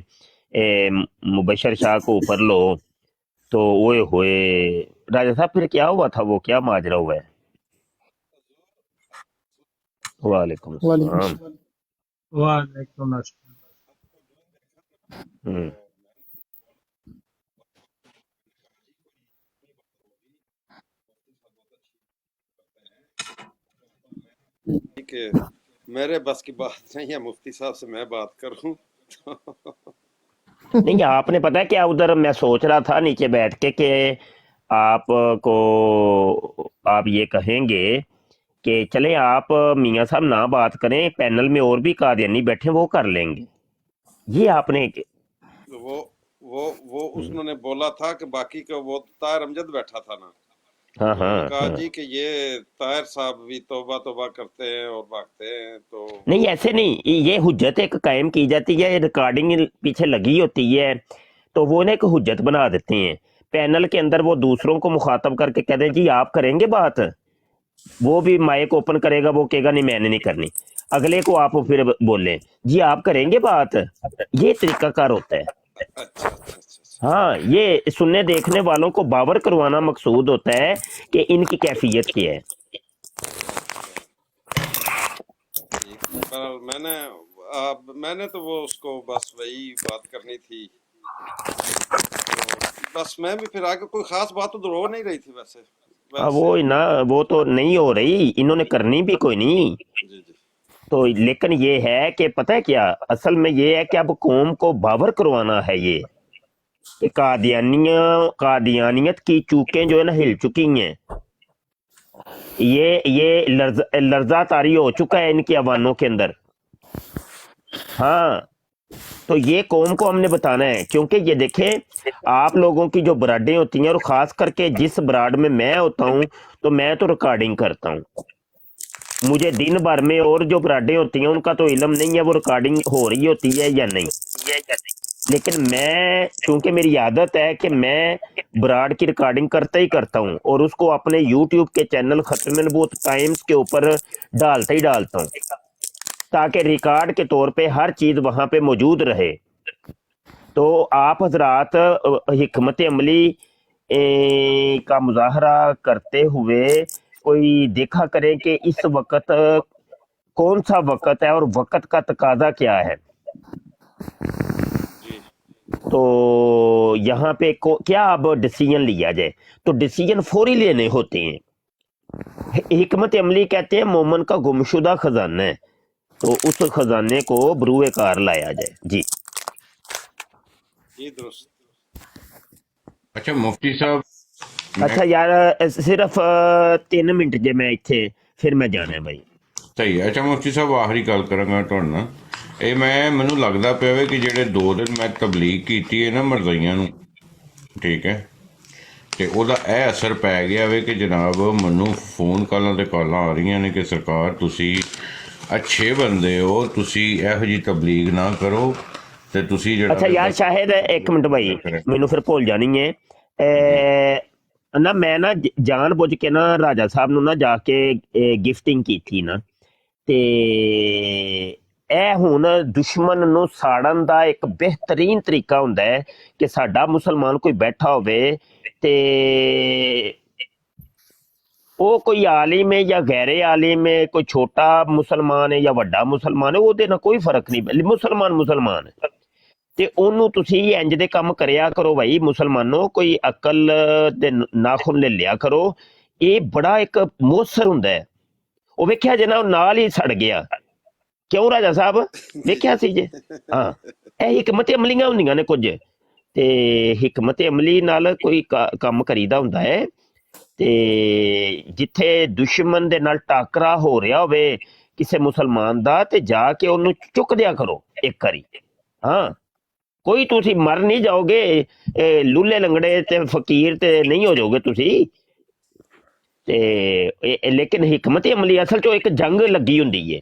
مبشر شاہ کو اوپر لو. تو اوئے ہوئے راجہ صاحب پھر کیا ہوا تھا، وہ کیا ماجرا ہوا ہے؟ وعلیکم وعلیکم السلام. السلام. وعلیکم السلام. ہوں. کہ میرے بس کی بات نہیں ہے مفتی صاحب سے میں بات کروں. نہیں آپ نے پتا کیا ادھر میں سوچ رہا تھا نیچے بیٹھ کے کہ آپ کو آپ یہ کہیں گے کہ چلیں آپ میاں صاحب نہ بات کریں، پینل میں اور بھی قادیانی بیٹھے وہ کر لیں گے. یہ آپ نے وہ اس نے بولا تھا کہ باقی کا وہ طاہر امجد بیٹھا تھا نا، ہاں انہوں نے ہاں کہا ہاں. جی کہ یہ طاہر صاحب بھی توبہ کرتے ہیں اور بھاگتے ہیں. تو نہیں ایسے نہیں، یہ حجت ایک قائم کی جاتی ہے، ریکارڈنگ پیچھے لگی ہوتی ہے تو وہ نا ایک حجت بنا دیتے ہیں پینل کے اندر. وہ دوسروں کو مخاطب کر کے کہتے ہیں جی آپ کریں گے بات، وہ بھی مائک اوپن کرے گا، وہ کہے گا نہیں میں نے نہیں کرنی، اگلے کو آپ پھر بولیں جی آپ کریں گے بات. یہ طریقہ کار ہوتا ہے. اچھا. ہاں یہ سننے دیکھنے والوں کو باور کروانا مقصود ہوتا ہے کہ ان کی کیفیت کیا ہے. میں نے تو وہ اس کو بس وہی بات کرنی تھی، بس میں بھی پھر آگے کوئی خاص بات تو ہو نہیں رہی تھی ویسے. وہ نا وہ تو نہیں ہو رہی، انہوں نے کرنی بھی کوئی نہیں. جی تو لیکن یہ ہے کہ پتہ ہے کیا اصل میں یہ ہے کہ اب قوم کو باور کروانا ہے یہ کہ قادیانیت کی چوکیں جو ہے نا ہل چکی ہیں. یہ لرزہ طاری ہو چکا ہے ان کی عوانوں کے اندر. ہاں تو یہ قوم کو ہم نے بتانا ہے، کیونکہ یہ دیکھیں آپ لوگوں کی جو براڈیں ہوتی ہیں اور خاص کر کے جس براڈ میں میں ہوتا ہوں تو میں تو ریکارڈنگ کرتا ہوں. مجھے دن بھر میں اور جو براڈیں ہوتی ہیں ان کا تو علم نہیں ہے وہ ریکارڈنگ ہو رہی ہوتی ہے یا نہیں، لیکن میں چونکہ میری عادت ہے کہ میں براڈ کی ریکارڈنگ کرتا ہی کرتا ہوں اور اس کو اپنے یوٹیوب کے چینل ختم نبوت ٹائمز کے اوپر ڈالتا ہی ڈالتا ہوں تاکہ ریکارڈ کے طور پہ ہر چیز وہاں پہ موجود رہے. تو آپ حضرات حکمت عملی کا مظاہرہ کرتے ہوئے کوئی دیکھا کریں کہ اس وقت کون سا وقت ہے اور وقت کا تقاضا کیا ہے. تو یہاں پہ کیا اب ڈیسیژن لیا جائے، تو ڈیسیژن فوری لینے ہوتے ہیں. حکمت عملی کہتے ہیں مومن کا گمشدہ خزانہ ہے، تو اس خزانے کو بروئے کار لایا جائے. جی درست. اچھا مفتی صاحب اچھا یار صرف 3 منٹ ਜੇ ਮੈਂ ਇੱਥੇ ਫਿਰ ਮੈਂ ਜਾਣਾ ਬਾਈ. ਸਹੀ ਹੈ. ਅੱਛਾ ਮੁਫਤੀ ਸਾਹਿਬ ਆਖਰੀ ਗੱਲ ਕਰਾਂਗਾ ਤੁਹਾਡੇ ਨਾਲ, ਇਹ ਮੈਨੂੰ ਲੱਗਦਾ ਪਿਆ ਵੇ ਕਿ ਜਿਹੜੇ 2 ਦਿਨ ਮੈਂ ਤਬਲੀਗ ਕੀਤੀ ਹੈ ਨਾ ਮਰਜ਼ਈਆਂ ਨੂੰ, ਠੀਕ ਹੈ, ਤੇ ਉਹਦਾ ਇਹ ਅਸਰ ਪੈ ਗਿਆ ਵੇ ਕਿ ਜਨਾਬ ਮੈਨੂੰ ਫੋਨ ਕਾਲਾਂ ਤੇ ਕਾਲਾਂ ਆ ਰਹੀਆਂ ਨੇ ਕਿ ਸਰਕਾਰ ਤੁਸੀਂ ਅੱਛੇ ਬੰਦੇ ਹੋ, ਤੁਸੀਂ ਇਹੋ ਜਿਹੀ ਤਬਲੀਗ ਨਾ ਕਰੋ ਤੇ ਤੁਸੀਂ ਜਿਹੜਾ ਅੱਛਾ ਯਾਰ ਸ਼ਾਹਿਦ 1 ਮਿੰਟ ਬਾਈ ਮੈਨੂੰ ਫਿਰ ਭੁੱਲ ਜਾਣੀ ਹੈ ਨਾ, ਮੈਂ ਨਾ ਜਾਣ ਬੁੱਝ ਕੇ ਨਾ ਰਾਜਾ ਸਾਹਿਬ ਨੂੰ ਨਾ ਜਾ ਕੇ ਗਿਫਟਿੰਗ ਕੀਤੀ ਨਾ, ਤੇ ਇਹ ਹੁਣ ਦੁਸ਼ਮਣ ਨੂੰ ਸਾੜਨ ਦਾ ਇੱਕ ਬਿਹਤਰੀਨ ਤਰੀਕਾ ਹੁੰਦਾ ਹੈ ਕਿ ਸਾਡਾ ਮੁਸਲਮਾਨ ਕੋਈ ਬੈਠਾ ਹੋਵੇ ਤੇ ਉਹ ਕੋਈ ਆਲਿਮ ਹੈ ਜਾਂ ਗੈਰ ਆਲਿਮ ਹੈ, ਕੋਈ ਛੋਟਾ ਮੁਸਲਮਾਨ ਹੈ ਜਾਂ ਵੱਡਾ ਮੁਸਲਮਾਨ ਹੈ, ਉਹਦੇ ਨਾਲ ਕੋਈ ਫਰਕ ਨਹੀਂ, ਮੁਸਲਮਾਨ ਹੈ, ਤੇ ਉਹਨੂੰ ਤੁਸੀਂ ਇੰਜ ਦੇ ਕੰਮ ਕਰਿਆ ਕਰੋ ਭਾਈ ਮੁਸਲਮਾਨੋ, ਕੋਈ ਅਕਲ ਦੇ ਨਾਖੂਨ ਲੈ ਲਿਆ ਕਰੋ. ਇਹ ਬੜਾ ਇੱਕ ਮੋਸਰ ਹੁੰਦਾ ਹੈ. ਉਹ ਵੇਖਿਆ ਜੇ ਨਾ ਨਾਲ ਹੀ ਸੜ ਗਿਆ, ਕਿਉਂ ਰਾਜਾ ਸਾਹਿਬ ਵੇਖਿਆ ਸੀ ਜੇ? ਹਾਂ, ਇਹ ਹਕਮਤ ਅਮਲੀਆਂ ਹੁੰਦੀਆਂ ਨੇ ਕੁਝ, ਤੇ ਹਕਮਤ ਅਮਲੀ ਨਾਲ ਕੋਈ ਕੰਮ ਕਰੀਦਾ ਹੁੰਦਾ ਹੈ। ਤੇ ਜਿੱਥੇ ਦੁਸ਼ਮਣ ਦੇ ਨਾਲ ਟਾਕਰਾ ਹੋ ਰਿਹਾ ਹੋਵੇ ਕਿਸੇ ਮੁਸਲਮਾਨ ਦਾ, ਤੇ ਜਾ ਕੇ ਉਹਨੂੰ ਚੁੱਕ ਦਿਆ ਕਰੋ ਇੱਕ ਵਾਰੀ। ਹਾਂ, ਕੋਈ ਤੁਸੀਂ ਮਰ ਨਹੀਂ ਜਾਓਗੇ, ਲੂਲੇ ਲੰਗੜੇ ਤੇ ਫਕੀਰ ਤੇ ਨਹੀਂ ਹੋ ਜਾਓਗੇ ਤੁਸੀਂ। ਤੇ ਲੇਕਿਨ ਹਕਮਤ ਅਮਲੀ ਅਸਲ ਚੋਂ ਇੱਕ ਜੰਗ ਲੱਗੀ ਹੁੰਦੀ ਹੈ।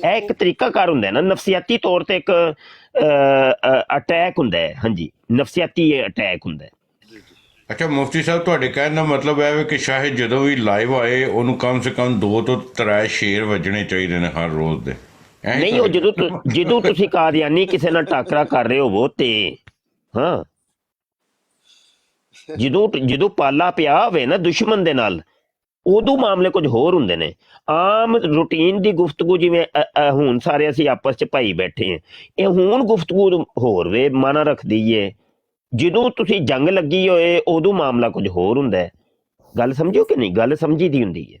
ਇਹ ਇੱਕ ਤਰੀਕਾਕਾਰ ਹੁੰਦਾ ਨਾ, ਨਫਸੀਆਤੀ ਤੌਰ ਤੇ ਇੱਕ ਅਟੈਕ ਹੁੰਦਾ ਹੈ। ਹਾਂਜੀ, ਨਫਸੀਆਤੀ ਅਟੈਕ ਹੁੰਦਾ ਹੈ। ਅੱਛਾ ਮੁਫਤੀ ਸਾਹਿਬ, ਤੁਹਾਡੇ ਕਹਿਣ ਦਾ ਮਤਲਬ ਹੈ ਕਿ ਸ਼ਾਇਦ ਜਦੋਂ ਵੀ ਲਾਈਵ ਆਏ ਉਹਨੂੰ ਕਮ ਸੇ ਕਮ 2 ਤੋਂ 3 ਸ਼ੇਰ ਵੱਜਣੇ ਚਾਹੀਦੇ ਨੇ ਹਰ ਰੋਜ਼ ਦੇ? ਨਹੀਂ, ਉਹ ਜਦੋਂ ਤੁਸੀਂ ਕਾਦੀਆਨੀ ਕਿਸੇ ਨਾਲ ਟਾਕਰਾ ਕਰ ਰਹੇ ਹੋਵੋ ਤੇ ਹਾਂ, ਜਦੋਂ ਪਾਲਾ ਪਿਆ ਹੋਵੇ ਨਾ ਦੁਸ਼ਮਣ ਦੇ ਨਾਲ, ਉਦੋਂ ਮਾਮਲੇ ਕੁਝ ਹੋਰ ਹੁੰਦੇ ਨੇ। ਆਮ ਰੂਟੀਨ ਦੀ ਗੁਫ਼ਤਗੂ ਜਿਵੇਂ ਹੁਣ ਸਾਰੇ ਅਸੀਂ ਆਪਸ 'ਚ ਭਾਈ ਬੈਠੇ ਹਾਂ, ਇਹ ਹੁਣ ਗੁਫ਼ਤਗੂ ਹੋਰ ਵੇ ਮਾਨਾ ਰੱਖਦੀ ਏ। ਜਦੋਂ ਤੁਸੀਂ ਜੰਗ ਲੱਗੀ ਹੋਏ ਉਦੋਂ ਮਾਮਲਾ ਕੁਝ ਹੋਰ ਹੁੰਦਾ ਹੈ। ਗੱਲ ਸਮਝੋ ਕਿ ਨਹੀਂ? ਗੱਲ ਸਮਝੀ ਦੀ ਹੁੰਦੀ ਹੈ।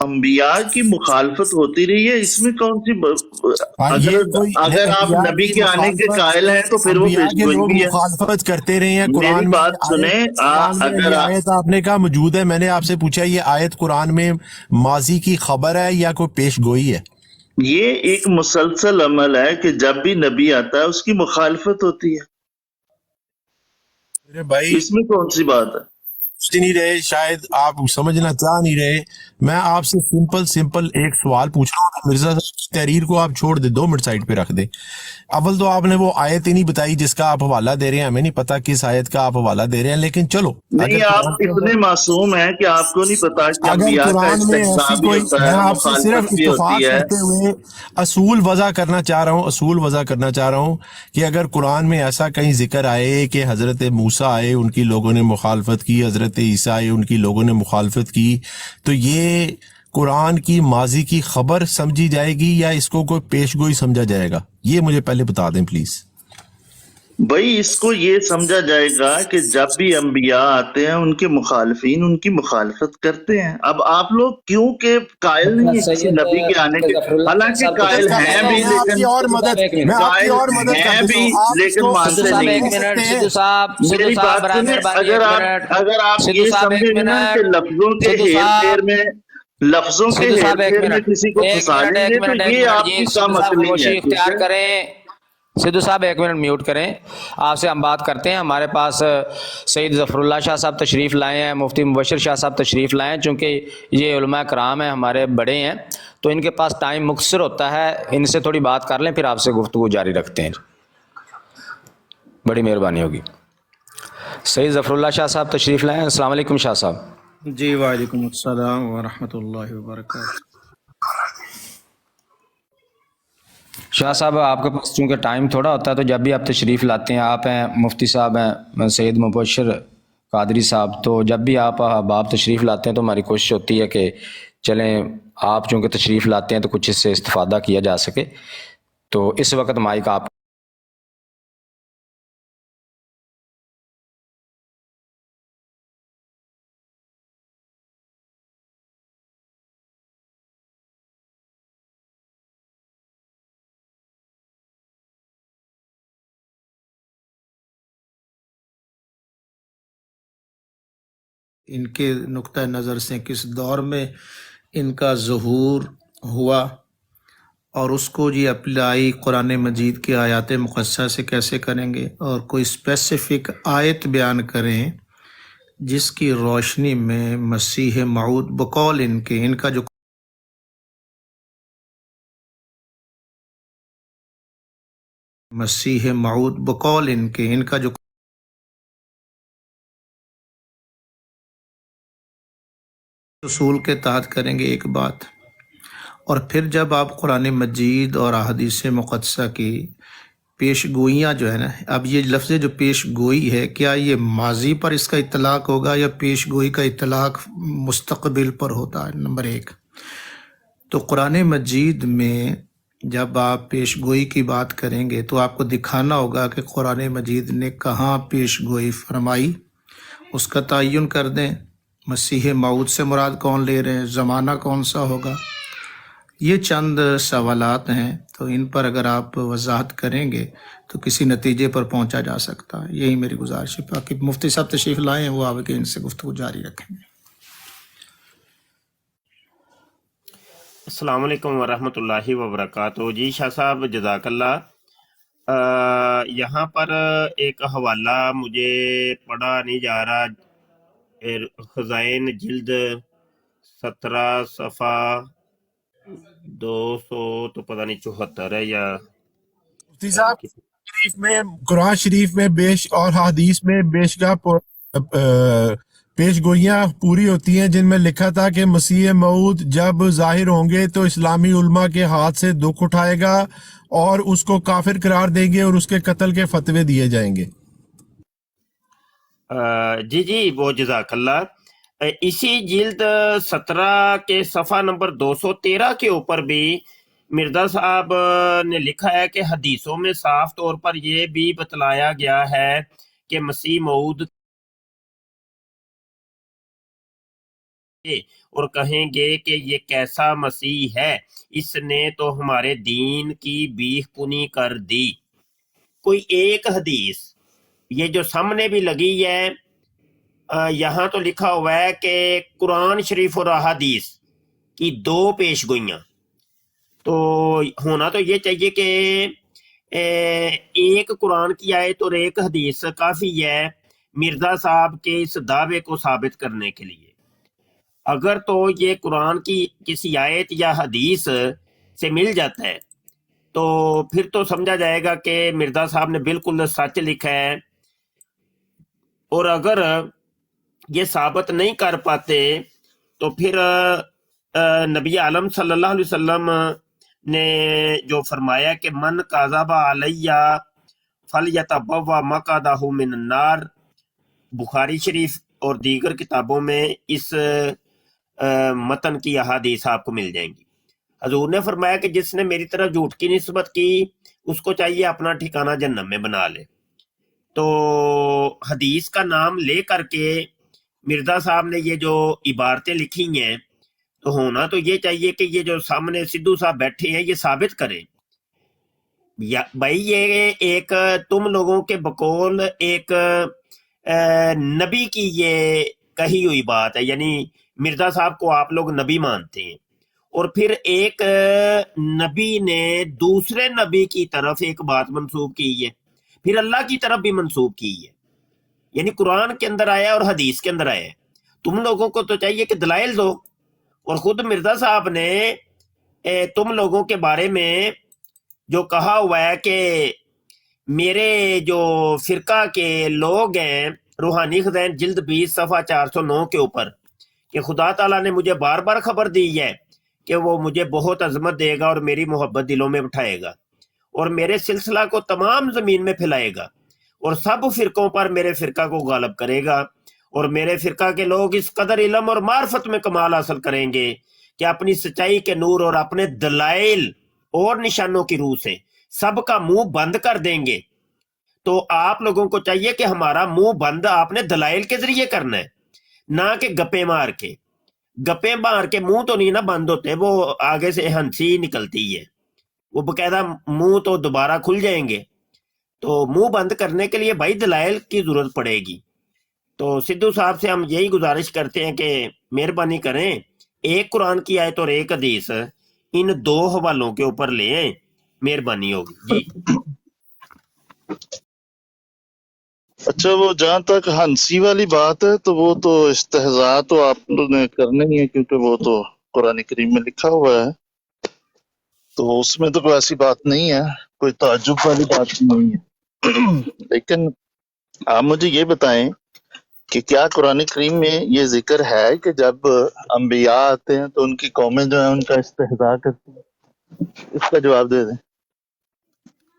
انبیاء کی مخالفت ہوتی رہی ہے، اس میں کون سی اگر آپ نبی کے آنے کے قائل ہیں تو پھر وہ انبیاء کے پیش لوگ گوئی بھی ہے۔ مخالفت کرتے رہے ہیں میری قرآن میں بات سنیں، اگر یہ آیت آپ نے کہا موجود ہے، میں نے آپ سے پوچھا یہ آیت قرآن میں ماضی کی خبر ہے یا کوئی پیش گوئی ہے؟ یہ ایک مسلسل عمل ہے کہ جب بھی نبی آتا ہے اس کی مخالفت ہوتی ہے، میرے بھائی اس میں کون سی بات ہے؟ سمجھ نہیں رہے، شاید آپ سمجھنا چاہ نہیں رہے۔ میں آپ سے سمپل ایک سوال پوچھ رہا ہوں، مرزا صاحب کی تحریر کو آپ چھوڑ دیں، 2 منٹ سائڈ پہ رکھ دیں۔ اول تو آپ نے وہ آیت ہی نہیں بتائی جس کا آپ حوالہ دے رہے ہیں، ہمیں نہیں پتا کس آیت کا آپ حوالہ دے رہے ہیں، لیکن چلو نہیں، آپ اتنے معصوم ہیں کہ آپ کو نہیں پتا کہ اگر انبیاء کا قرآن میں استحقاق ایسی بھی کوئی، ہوتا میں ہے، آپ سے صرف مخالفت بھی اتفاق ہوتی ہے۔ کرتے ہوئے اصول وضع کرنا چاہ رہا ہوں کہ اگر قرآن میں ایسا کہیں ذکر آئے کہ حضرت موسیٰ آئے، ان کی لوگوں نے مخالفت کی، حضرت عیسیٰ آئے، ان کی لوگوں نے مخالفت کی، تو یہ قرآن کی ماضی کی خبر سمجھی جائے گی یا اس کو کوئی پیش گوئی سمجھا جائے گا؟ یہ مجھے پہلے بتا دیں پلیز۔ بھائی اس کو یہ سمجھا جائے گا کہ جب بھی انبیاء آتے ہیں ان کے مخالفین ان کی مخالفت کرتے ہیں۔ اب آپ لوگ کیوں کہ قائل نہیں ہیں کسی نبی کے آنے کے، حالانکہ قائل ہیں بھی میں آپ کی اور مدد قائل کر ہیں دیتا بھی ہوں، آپ اس لیکن کو مانتے نہیں ہیں۔ میری بات سنیں، اگر آپ یہ سمجھیں گے نا کہ لفظوں کے ہیر پھیر میں کسی کو پھنسا لیں گے تو یہ آپ کی کم عقلی ہے، ٹھیک ہے؟ سدھو صاحب 1 منٹ میوٹ کریں، آپ سے ہم بات کرتے ہیں۔ ہمارے پاس سید ظفر اللہ شاہ صاحب تشریف لائے ہیں، مفتی مبشر شاہ صاحب تشریف لائے ہیں، چونکہ یہ علماء کرام ہیں، ہمارے بڑے ہیں، تو ان کے پاس ٹائم مختصر ہوتا ہے، ان سے تھوڑی بات کر لیں پھر آپ سے گفتگو جاری رکھتے ہیں، بڑی مہربانی ہوگی۔ سید ظفر اللہ شاہ صاحب تشریف لائے ہیں۔ السلام علیکم شاہ صاحب۔ جی وعلیکم السلام ورحمۃ اللہ وبرکاتہ۔ شاہ صاحب آپ کے پاس چونکہ ٹائم تھوڑا ہوتا ہے تو جب بھی آپ تشریف لاتے ہیں، آپ ہیں، مفتی صاحب ہیں، سید مبشر قادری صاحب، تو جب بھی آپ تشریف لاتے ہیں تو ہماری کوشش ہوتی ہے کہ چلیں آپ چونکہ تشریف لاتے ہیں تو کچھ اس سے استفادہ کیا جا سکے، تو اس وقت مائک آپ۔ ان کے نقطہ نظر سے کس دور میں ان کا ظہور ہوا اور اس کو یہ اپلائی قرآن مجید کی آیات مقدسہ سے کیسے کریں گے، اور کوئی اسپیسیفک آیت بیان کریں جس کی روشنی میں مسیح موعود بقول ان کا جو مسیح موعود بقول ان کا جو اصول کے تحت کریں گے ایک بات، اور پھر جب آپ قرآن مجید اور احادیث مقدسہ کی پیش گوئیاں جو ہے نا، اب یہ لفظ جو پیش گوئی ہے، کیا یہ ماضی پر اس کا اطلاق ہوگا یا پیش گوئی کا اطلاق مستقبل پر ہوتا ہے؟ نمبر 1 تو قرآن مجید میں جب آپ پیش گوئی کی بات کریں گے تو آپ کو دکھانا ہوگا کہ قرآن مجید نے کہاں پیش گوئی فرمائی، اس کا تعین کر دیں۔ مسیح موعود سے مراد کون لے رہے ہیں، زمانہ کون سا ہوگا، یہ چند سوالات ہیں، تو ان پر اگر آپ وضاحت کریں گے تو کسی نتیجے پر پہنچا جا سکتا ہے، یہی میری گزارش ہے۔ باقی مفتی صاحب تشریف لائے ہیں، وہ آگے ان سے گفتگو جاری رکھیں گے۔ السلام علیکم ورحمۃ اللہ وبرکاتہ۔ جی شاہ صاحب جزاک اللہ۔ یہاں پر ایک حوالہ مجھے پڑھا نہیں جا رہا، خزائن جلد 17 صفحہ 200 تو پتہ نہیں 74 ہے یا مفتی صاحب قرآن شریف میں اور حدیث میں بیشگاہ پیش گوئیاں پوری ہوتی ہیں جن میں لکھا تھا کہ مسیح موعود جب ظاہر ہوں گے تو اسلامی علماء کے ہاتھ سے دکھ اٹھائے گا اور اس کو کافر قرار دیں گے اور اس کے قتل کے فتوے دیے جائیں گے۔ جی وہ جزاک اللہ۔ اسی جلد 17 کے صفحہ نمبر 213 کے اوپر بھی مرزا صاحب نے لکھا ہے کہ حدیثوں میں صاف طور پر یہ بھی بتلایا گیا ہے کہ مسیح موعود اور کہیں گے کہ یہ کیسا مسیح ہے، اس نے تو ہمارے دین کی بیخ کنی کر دی۔ کوئی ایک حدیث یہ جو سامنے بھی لگی ہے، یہاں تو لکھا ہوا ہے کہ قرآن شریف اور احادیث کی 2 پیش گوئیاں، تو ہونا تو یہ چاہیے کہ ایک قرآن کی آیت اور ایک حدیث کافی ہے مرزا صاحب کے اس دعوے کو ثابت کرنے کے لیے۔ اگر تو یہ قرآن کی کسی آیت یا حدیث سے مل جاتا ہے تو پھر تو سمجھا جائے گا کہ مرزا صاحب نے بالکل سچ لکھا ہے، اور اگر یہ ثابت نہیں کر پاتے تو پھر نبی عالم صلی اللہ علیہ وسلم نے جو فرمایا کہ من کذب علیہ فلیتبوأ مقعدہ من النار، بخاری شریف اور دیگر کتابوں میں اس متن کی احادیث آپ کو مل جائیں گی۔ حضور نے فرمایا کہ جس نے میری طرف جھوٹ کی نسبت کی اس کو چاہیے اپنا ٹھکانہ جہنم میں بنا لے۔ تو حدیث کا نام لے کر کے مرزا صاحب نے یہ جو عبارتیں لکھی ہیں، تو ہونا تو یہ چاہیے کہ یہ جو سامنے سدھو صاحب بیٹھے ہیں یہ ثابت کریں۔ بھائی یہ ایک تم لوگوں کے بقول ایک نبی کی یہ کہی ہوئی بات ہے، یعنی مرزا صاحب کو آپ لوگ نبی مانتے ہیں، اور پھر ایک نبی نے دوسرے نبی کی طرف ایک بات منسوب کی ہے، پھر اللہ کی طرف بھی منسوب کی ہے، یعنی قرآن کے اندر آیا اور حدیث کے اندر آیا۔ تم لوگوں کو تو چاہیے کہ دلائل دو، اور خود مرزا صاحب نے تم لوگوں کے بارے میں جو کہا ہوا ہے کہ میرے جو فرقہ کے لوگ ہیں، روحانی خزائن جلد 20 صفحہ 409 کے اوپر، کہ خدا تعالیٰ نے مجھے بار بار خبر دی ہے کہ وہ مجھے بہت عظمت دے گا اور میری محبت دلوں میں بٹھائے گا، اور میرے سلسلہ کو تمام زمین میں پھیلائے گا، اور سب فرقوں پر میرے فرقہ کو غالب کرے گا، اور میرے فرقہ کے لوگ اس قدر علم اور معرفت میں کمال حاصل کریں گے کہ اپنی سچائی کے نور اور اپنے دلائل اور نشانوں کی روح سے سب کا منہ بند کر دیں گے۔ تو آپ لوگوں کو چاہیے کہ ہمارا منہ بند آپ نے دلائل کے ذریعے کرنا ہے، نہ کہ گپے مار کے۔ گپے مار کے منہ تو نہیں نا بند ہوتے، وہ آگے سے ہنسی نکلتی ہے، وہ باقاعدہ منہ تو دوبارہ کھل جائیں گے۔ تو منہ بند کرنے کے لیے بھائی دلائل کی ضرورت پڑے گی۔ تو سدھو صاحب سے ہم یہی گزارش کرتے ہیں کہ مہربانی کریں ایک قرآن کی آیت اور ایک حدیث ان 2 حوالوں کے اوپر لیں، مہربانی ہوگی جی۔ اچھا، وہ جہاں تک ہنسی والی بات ہے تو وہ تو استہزاء تو آپ لوگوں نے کرنا ہی ہے، کیونکہ وہ تو قرآن کریم میں لکھا ہوا ہے، تو اس میں تو کوئی ایسی بات نہیں ہے، کوئی تعجب والی بات نہیں ہے۔ لیکن آپ مجھے یہ بتائیں کہ کیا قرآن کریم میں یہ ذکر ہے کہ جب انبیاء آتے ہیں تو ان کی قومیں جو ہیں ان کا استہزاء کرتی ہیں؟ اس کا جواب دے دیں۔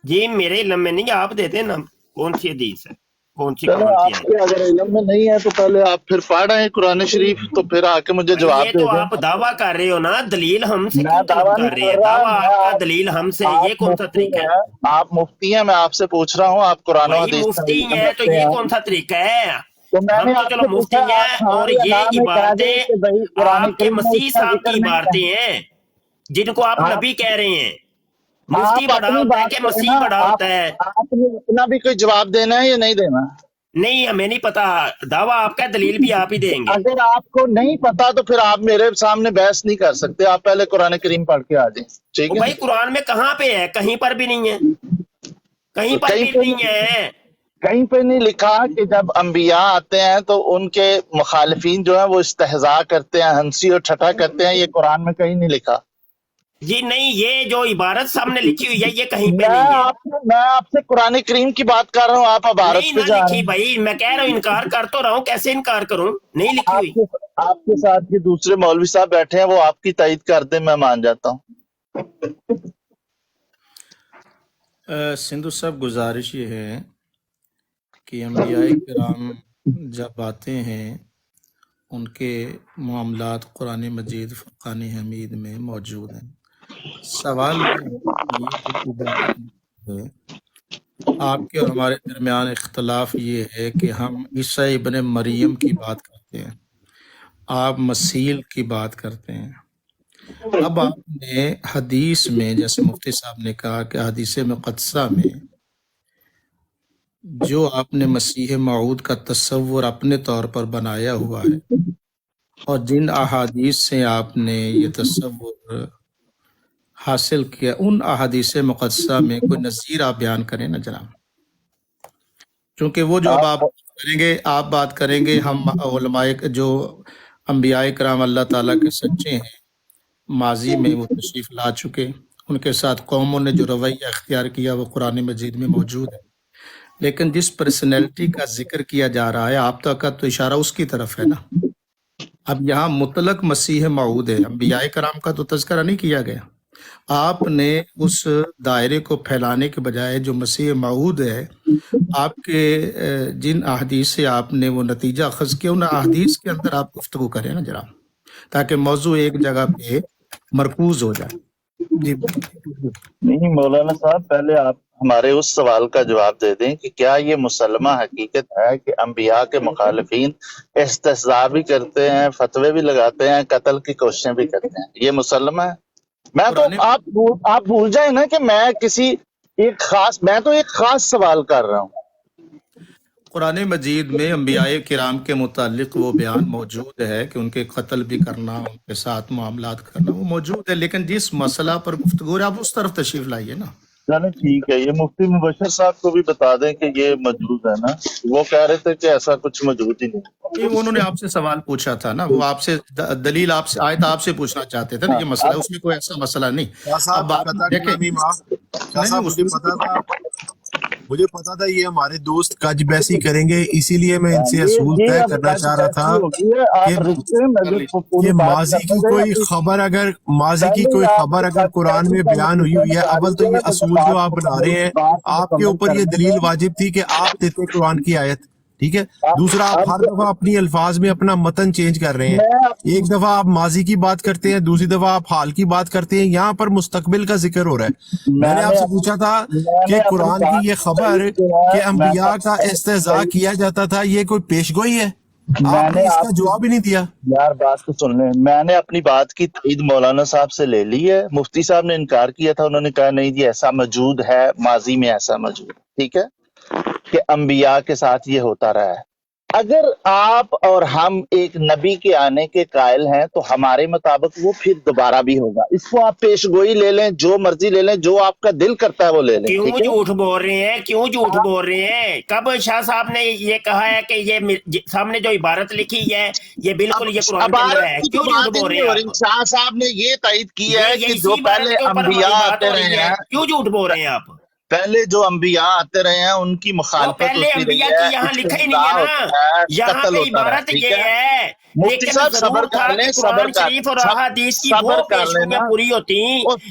جی میرے علم میں نہیں، آپ دیتے نا کون سی حدیث ہے، کون سی چلو قرآن کی آپ آیت؟ کے اگر علم میں نہیں ہے تو پہلے آپ پھر پڑھ رہے ہیں قرآن شریف، تو پھر آ کے مجھے جواب یہ دے تو دیں۔ آپ دعویٰ کر رہے ہو نا، دلیل ہم سے میں کیوں طلب دعویٰ کر نہیں رہے کر ہیں؟ رہا، دعویٰ میں آپ کا، دلیل ہم سے، یہ آپ کون سا مفتی طریقہ ہے؟ ہیں، آپ مفتی ہیں، میں آپ سے پوچھ رہا ہوں، آپ قرآن و بھائی حدیث کا مفتی علم ہیں تو رکھتے یہ ہیں، کون سا طریقہ ہے؟ تو میں ہم نے تو آپ چلو سے مفتی پوچھا آپ ہیں، ہاں اور یا یہ نہ میں کہہ دیں عبارتیں کہ بھائی قرآن آپ کے کریم میں اس مسیح کا صاحب ذکر کی نہیں ہے۔ عبارتیں ہیں جن کو آپ آپ نبی کہہ رہے ہیں۔ مفتی آپ بڑا اپنی ہوتا ہے بات کہ کریں مسیح نا، بڑا آپ ہوتا ہے؟ آپ نے اپنا بھی کوئی جواب دینا ہے یا نہیں دینا؟ نہیں ہمیں نہیں پتا، دعویٰ آپ کا، دلیل بھی آپ ہی دیں گے۔ اگر آپ کو نہیں پتا تو پھر آپ میرے سامنے بحث نہیں کر سکتے، آپ پہلے قرآن کریم پڑھ کے آ جائیں، ٹھیک وہ ہے؟ بھائی قرآن میں کہاں پہ ہے؟ کہیں پر بھی نہیں ہے، کہیں پر کہیں بھی پہ نہیں ہے۔ کہیں پہ نہیں لکھا کہ جب انبیاء آتے ہیں تو ان کے مخالفین جو ہیں وہ استہزاء کرتے ہیں، ہنسی اور ٹھٹھا کرتے ہیں، یہ قرآن میں کہیں نہیں لکھا۔ جی نہیں، یہ جو عبارت سامنے لکھی ہوئی ہے یہ کہیں پہ میں نہیں ہے، آپ سے قرآن کریم کی بات کر رہا ہوں، آپ عبارت نہیں پہ نہ جا رہے لکھی ہیں۔ بھائی، میں کہہ رہا ہوں انکار کر تو رہا ہوں، کیسے انکار کروں؟ نہیں لکھی ہوئی۔ آپ کے ساتھ جو دوسرے مولوی صاحب بیٹھے ہیں وہ آپ کی تائید کر دیں، میں مان جاتا ہوں۔ سندھو صاحب گزارش یہ ہے کہ انبیاء کرام جب آتے ہیں ان کے معاملات قرآن مجید فرقان حمید میں موجود ہیں۔ سوال یہ ہے کہ یہ جو عبارت ہے، آپ کے اور ہمارے درمیان اختلاف یہ ہے کہ ہم عیسیٰ ابن مریم کی بات کرتے ہیں، آپ مسیل کی بات کرتے ہیں۔ اب آپ نے حدیث میں جیسے مفتی صاحب نے کہا کہ حدیث مقدسہ میں جو آپ نے مسیح موعود کا تصور اپنے طور پر بنایا ہوا ہے اور جن احادیث سے آپ نے یہ تصور حاصل کیا، ان احادیث مقدسہ میں کوئی نظیر آپ بیان کریں نا جناب، کیونکہ وہ جو اب آپ بات کریں گے ہم علماء جو انبیاء کرام اللہ تعالیٰ کے سچے ہیں، ماضی میں وہ تشریف لا چکے، ان کے ساتھ قوموں نے جو رویہ اختیار کیا وہ قرآن مجید میں موجود ہے، لیکن جس پرسنالٹی کا ذکر کیا جا رہا ہے آپ تک کا تو اشارہ اس کی طرف ہے نا۔ اب یہاں مطلق مسیح موعود ہے، انبیاء کرام کا تو تذکرہ نہیں کیا گیا۔ آپ نے اس دائرے کو پھیلانے کے بجائے جو مسیح موعود ہے، آپ کے جن احادیث سے آپ نے وہ نتیجہ اخذ کیا، ان احادیث کے اندر آپ گفتگو کریں نا جناب، تاکہ موضوع ایک جگہ پہ مرکوز ہو جائے۔ جی نہیں مولانا صاحب، پہلے آپ ہمارے اس سوال کا جواب دے دیں کہ کیا یہ مسلمہ حقیقت ہے کہ انبیاء کے مخالفین استہزاء بھی کرتے ہیں، فتوے بھی لگاتے ہیں، قتل کی کوششیں بھی کرتے ہیں، یہ مسلمہ ہے؟ میں تو آپ بھول جائیں نا کہ میں تو ایک خاص سوال کر رہا ہوں۔ قرآن مجید میں انبیاء کرام کے متعلق وہ بیان موجود ہے کہ ان کے قتل بھی کرنا، ان کے ساتھ معاملات کرنا وہ موجود ہے، لیکن جس مسئلہ پر گفتگو ہے آپ اس طرف تشریف لائیے نا۔ چلیں ٹھیک ہے، یہ مفتی مبشر صاحب کو بھی بتا دیں کہ یہ موجود ہے نا، وہ کہہ رہے تھے کہ ایسا کچھ موجود ہی نہیں۔ انہوں نے آپ سے سوال پوچھا تھا نا، وہ آپ سے دلیل آیت آپ سے پوچھنا چاہتے تھے نا، یہ مسئلہ اس میں کوئی ایسا مسئلہ نہیں۔ اب مجھے پتا تھا یہ ہمارے دوست کج بیسی کریں گے، اسی لیے میں ان سے اصول طے کرنا چاہ رہا تھا کہ ماضی کی کوئی خبر اگر قرآن میں بیان ہوئی ہے، اول تو یہ اصول جو آپ بنا رہے ہیں آپ کے اوپر یہ دلیل واجب تھی کہ آپ دیتے قرآن کی آیت، ٹھیک ہے۔ دوسرا، آپ ہر دفعہ اپنی الفاظ میں اپنا متن چینج کر رہے ہیں، ایک دفعہ آپ ماضی کی بات کرتے ہیں، دوسری دفعہ آپ حال کی بات کرتے ہیں، یہاں پر مستقبل کا ذکر ہو رہا ہے۔ میں نے آپ سے پوچھا تھا کہ قرآن کی یہ خبر کہ انبیاء کا استہزاء کیا جاتا تھا یہ کوئی پیش گوئی ہے؟ آپ نے اس کا جواب ہی نہیں دیا۔ یار بات تو سن لیں، میں نے اپنی بات کی تائید مولانا صاحب سے لے لی ہے، مفتی صاحب نے انکار کیا تھا، انہوں نے کہا نہیں جی ایسا موجود ہے، ماضی میں ایسا موجود ہے، ٹھیک ہے، کہ انبیاء کے ساتھ یہ ہوتا رہا ہے۔ اگر آپ اور ہم ایک نبی کے آنے کے قائل ہیں تو ہمارے مطابق وہ پھر دوبارہ بھی ہوگا۔ اس کو آپ پیش گوئی لے لیں، جو مرضی لے لیں، جو آپ کا دل کرتا ہے وہ لے لیں۔ کیوں جھوٹ بول رہے ہیں؟ کیوں جھوٹ بول رہے ہیں؟ کب شاہ صاحب نے یہ کہا ہے کہ یہ سامنے جو عبارت لکھی ہے یہ بالکل یہ قرآن کے اندر ہے؟ کیوں جھوٹ بول رہے ہیں؟ شاہ صاحب نے یہ تائید کی ہے کہ جو پہلے انبیاء آتے رہے ہیں، کیوں جھوٹ بول رہے ہیں آپ؟ پہلے جو انبیاء آتے رہے ہیں ان کی مخالفت پہلے انبیاء کی یہاں لکھا ہی نہیں ہے نا، یہاں پہ عبارت یہ ہے، لیکن ضرور تھا کہ قرآن شریف اور احادیث کی وہ پیشگوئیاں پوری ہوتی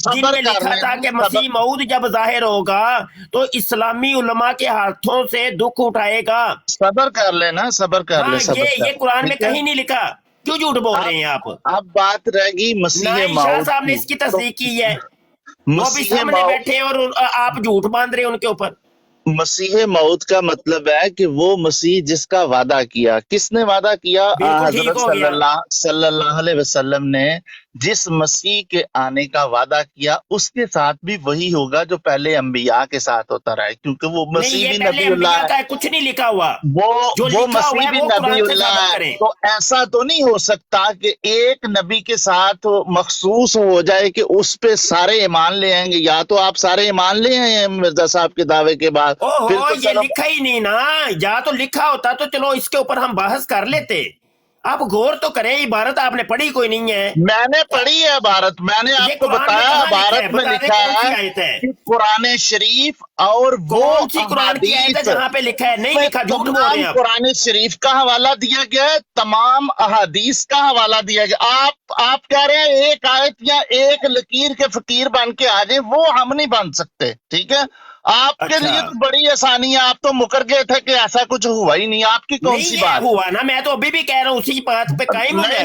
جن میں لکھا تھا کہ مسیح موعود جب ظاہر ہوگا تو اسلامی علماء کے ہاتھوں سے دکھ اٹھائے گا۔ صبر کر لینا، صبر کر لیں۔ یہ قرآن میں کہیں نہیں لکھا، کیوں جھوٹ بول رہے ہیں آپ؟ اب بات رہ گئی مسیح موعود۔ شاہ صاحب نے اس کی تصدیق کی ہے، وہ بھی سامنے بیٹھے اور آپ جھوٹ باندھ رہے ہیں ان کے اوپر۔ مسیح موعود کا مطلب ہے کہ وہ مسیح جس کا وعدہ کیا، کس نے وعدہ کیا؟ حضرت صلی اللہ علیہ وسلم نے جس مسیح کے آنے کا وعدہ کیا اس کے ساتھ بھی وہی ہوگا جو پہلے انبیاء کے ساتھ ہوتا رہا ہے، کیونکہ وہ مسیح بھی نبی اللہ ہے۔ کچھ نہیں لکھا ہوا، وہ مسیح بھی نبی اللہ ہے، تو ایسا تو نہیں ہو سکتا کہ ایک نبی کے ساتھ مخصوص ہو جائے کہ اس پہ سارے ایمان لے آئیں گے۔ یا تو آپ سارے ایمان لے آئے ہیں مرزا صاحب کے دعوے کے بعد، یہ لکھا ہی نہیں نا، یا تو لکھا ہوتا تو چلو اس کے اوپر ہم بحث کر لیتے۔ آپ غور تو کریں، عبارت آپ نے پڑھی کوئی نہیں ہے؟ میں نے پڑھی ہے عبارت، میں نے آپ کو بتایا عبارت میں لکھا ہے کہ قرآن شریف اور وہ قرآن کی آیت ہے جہاں پہ لکھا ہے، نہیں لکھا، جھوٹ بول رہے ہیں۔ قرآن شریف کا حوالہ دیا گیا ہے، تمام احادیث کا حوالہ دیا گیا۔ آپ کہہ رہے ہیں ایک آیت یا ایک لکیر کے فقیر بن کے آ جائیں، وہ ہم نہیں بن سکتے، ٹھیک ہے؟ آپ کے لیے تو بڑی آسانی ہے، آپ تو مکر گئے تھے کہ ایسا کچھ ہوا ہی نہیں، آپ کی کون سی بات ہوا نا؟ میں تو ابھی بھی کہہ رہا ہوں اسی بات پہ قائم ہو گیا۔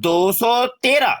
213।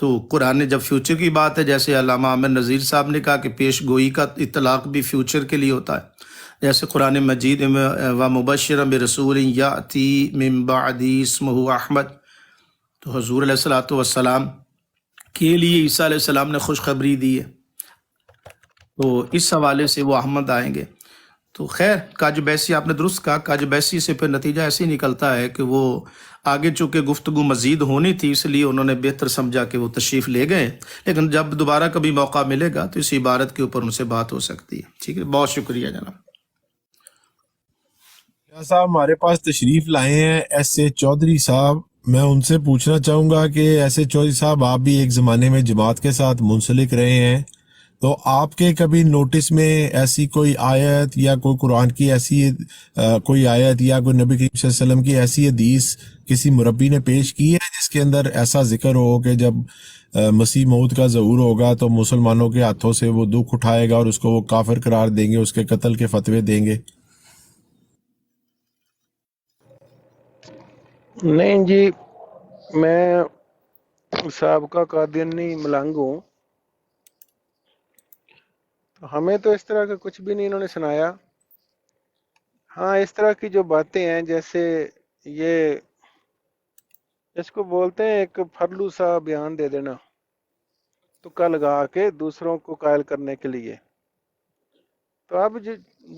تو قرآن نے جب فیوچر کی بات ہے، جیسے علامہ عامر نذیر صاحب نے کہا کہ پیش گوئی کا اطلاق بھی فیوچر کے لیے ہوتا ہے، جیسے قرآن مجید و مبشرا برسول یاتی من بعدی اسمہ احمد، تو حضور علیہ الصلوۃ والسلام کے لیے عیسیٰ علیہ السلام نے خوشخبری دی ہے، تو اس حوالے سے وہ احمد آئیں گے۔ تو خیر، کاج بیسی آپ نے درست کہا، کاج بیسی سے پھر نتیجہ ایسے ہی نکلتا ہے کہ وہ آگے چونکہ گفتگو مزید ہونی تھی، اس لیے انہوں نے بہتر سمجھا کہ وہ تشریف لے گئے، لیکن جب دوبارہ کبھی موقع ملے گا تو اس عبارت کے اوپر ان سے بات ہو سکتی ہے۔ ٹھیک ہے، بہت شکریہ جناب۔ صاحب ہمارے پاس تشریف لائے ہیں ایس اے چودھری صاحب، میں ان سے پوچھنا چاہوں گا کہ ایس اے چودھری صاحب آپ بھی ایک زمانے میں جماعت کے ساتھ منسلک رہے ہیں، تو آپ کے کبھی نوٹس میں ایسی کوئی آیت یا کوئی قرآن کی ایسی کوئی آیت یا کوئی نبی کریم صلی اللہ علیہ وسلم کی ایسی حدیث کسی مربی نے پیش کی ہے جس کے اندر ایسا ذکر ہو کہ جب مسیح موعود کا ظہور ہوگا تو مسلمانوں کے ہاتھوں سے وہ دکھ اٹھائے گا اور اس کو وہ کافر قرار دیں گے، اس کے قتل کے فتوے دیں گے؟ نہیں جی، میں سابقہ قادیانی ملنگ ہوں، ہمیں تو اس طرح کا کچھ بھی نہیں انہوں نے سنایا۔ ہاں، اس طرح کی جو باتیں ہیں، جیسے یہ اس کو بولتے ہیں ایک پھرلو سا بیان دے دینا تکا لگا کے دوسروں کو قائل کرنے کے لیے۔ تو اب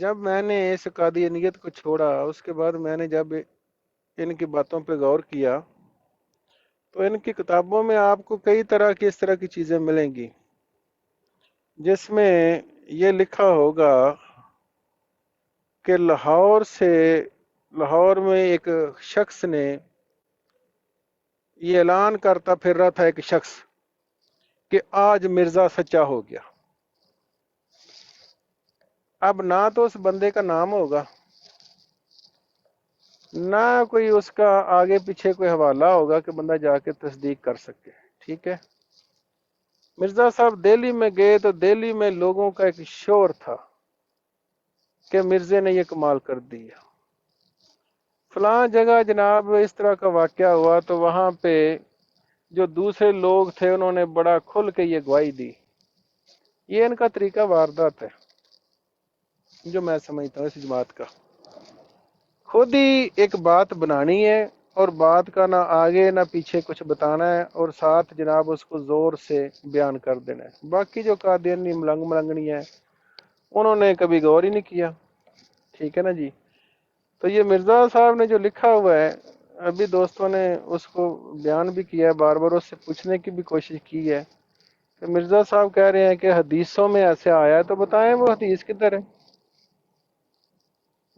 جب میں نے اس قادیانیت کو چھوڑا، اس کے بعد میں نے جب ان کی باتوں پہ غور کیا تو ان کی کتابوں میں آپ کو کئی طرح کی اس طرح کی چیزیں ملیں گی جس میں یہ لکھا ہوگا کہ لاہور میں ایک شخص نے یہ اعلان کرتا پھر رہا تھا، ایک شخص، کہ آج مرزا سچا ہو گیا۔ اب نہ تو اس بندے کا نام ہوگا، نہ کوئی اس کا آگے پیچھے کوئی حوالہ ہوگا کہ بندہ جا کے تصدیق کر سکے۔ ٹھیک ہے، مرزا صاحب دہلی میں گئے تو دہلی میں لوگوں کا ایک شور تھا کہ مرزے نے یہ کمال کر دیا، فلاں جگہ جناب اس طرح کا واقعہ ہوا، تو وہاں پہ جو دوسرے لوگ تھے انہوں نے بڑا کھل کے یہ گواہی دی۔ یہ ان کا طریقہ واردات ہے جو میں سمجھتا ہوں اس جماعت کا، خود ہی ایک بات بنانی ہے اور بات کا نہ آگے نہ پیچھے کچھ بتانا ہے اور ساتھ جناب اس کو زور سے بیان کر دینا ہے۔ باقی جو قادیانی ملنگنی ہے انہوں نے کبھی غور ہی نہیں کیا۔ ٹھیک ہے نا جی، تو یہ مرزا صاحب نے جو لکھا ہوا ہے، ابھی دوستوں نے اس کو بیان بھی کیا ہے، بار بار اس سے پوچھنے کی بھی کوشش کی ہے کہ مرزا صاحب کہہ رہے ہیں کہ حدیثوں میں ایسے آیا ہے، تو بتائیں وہ حدیث کدھر ہے؟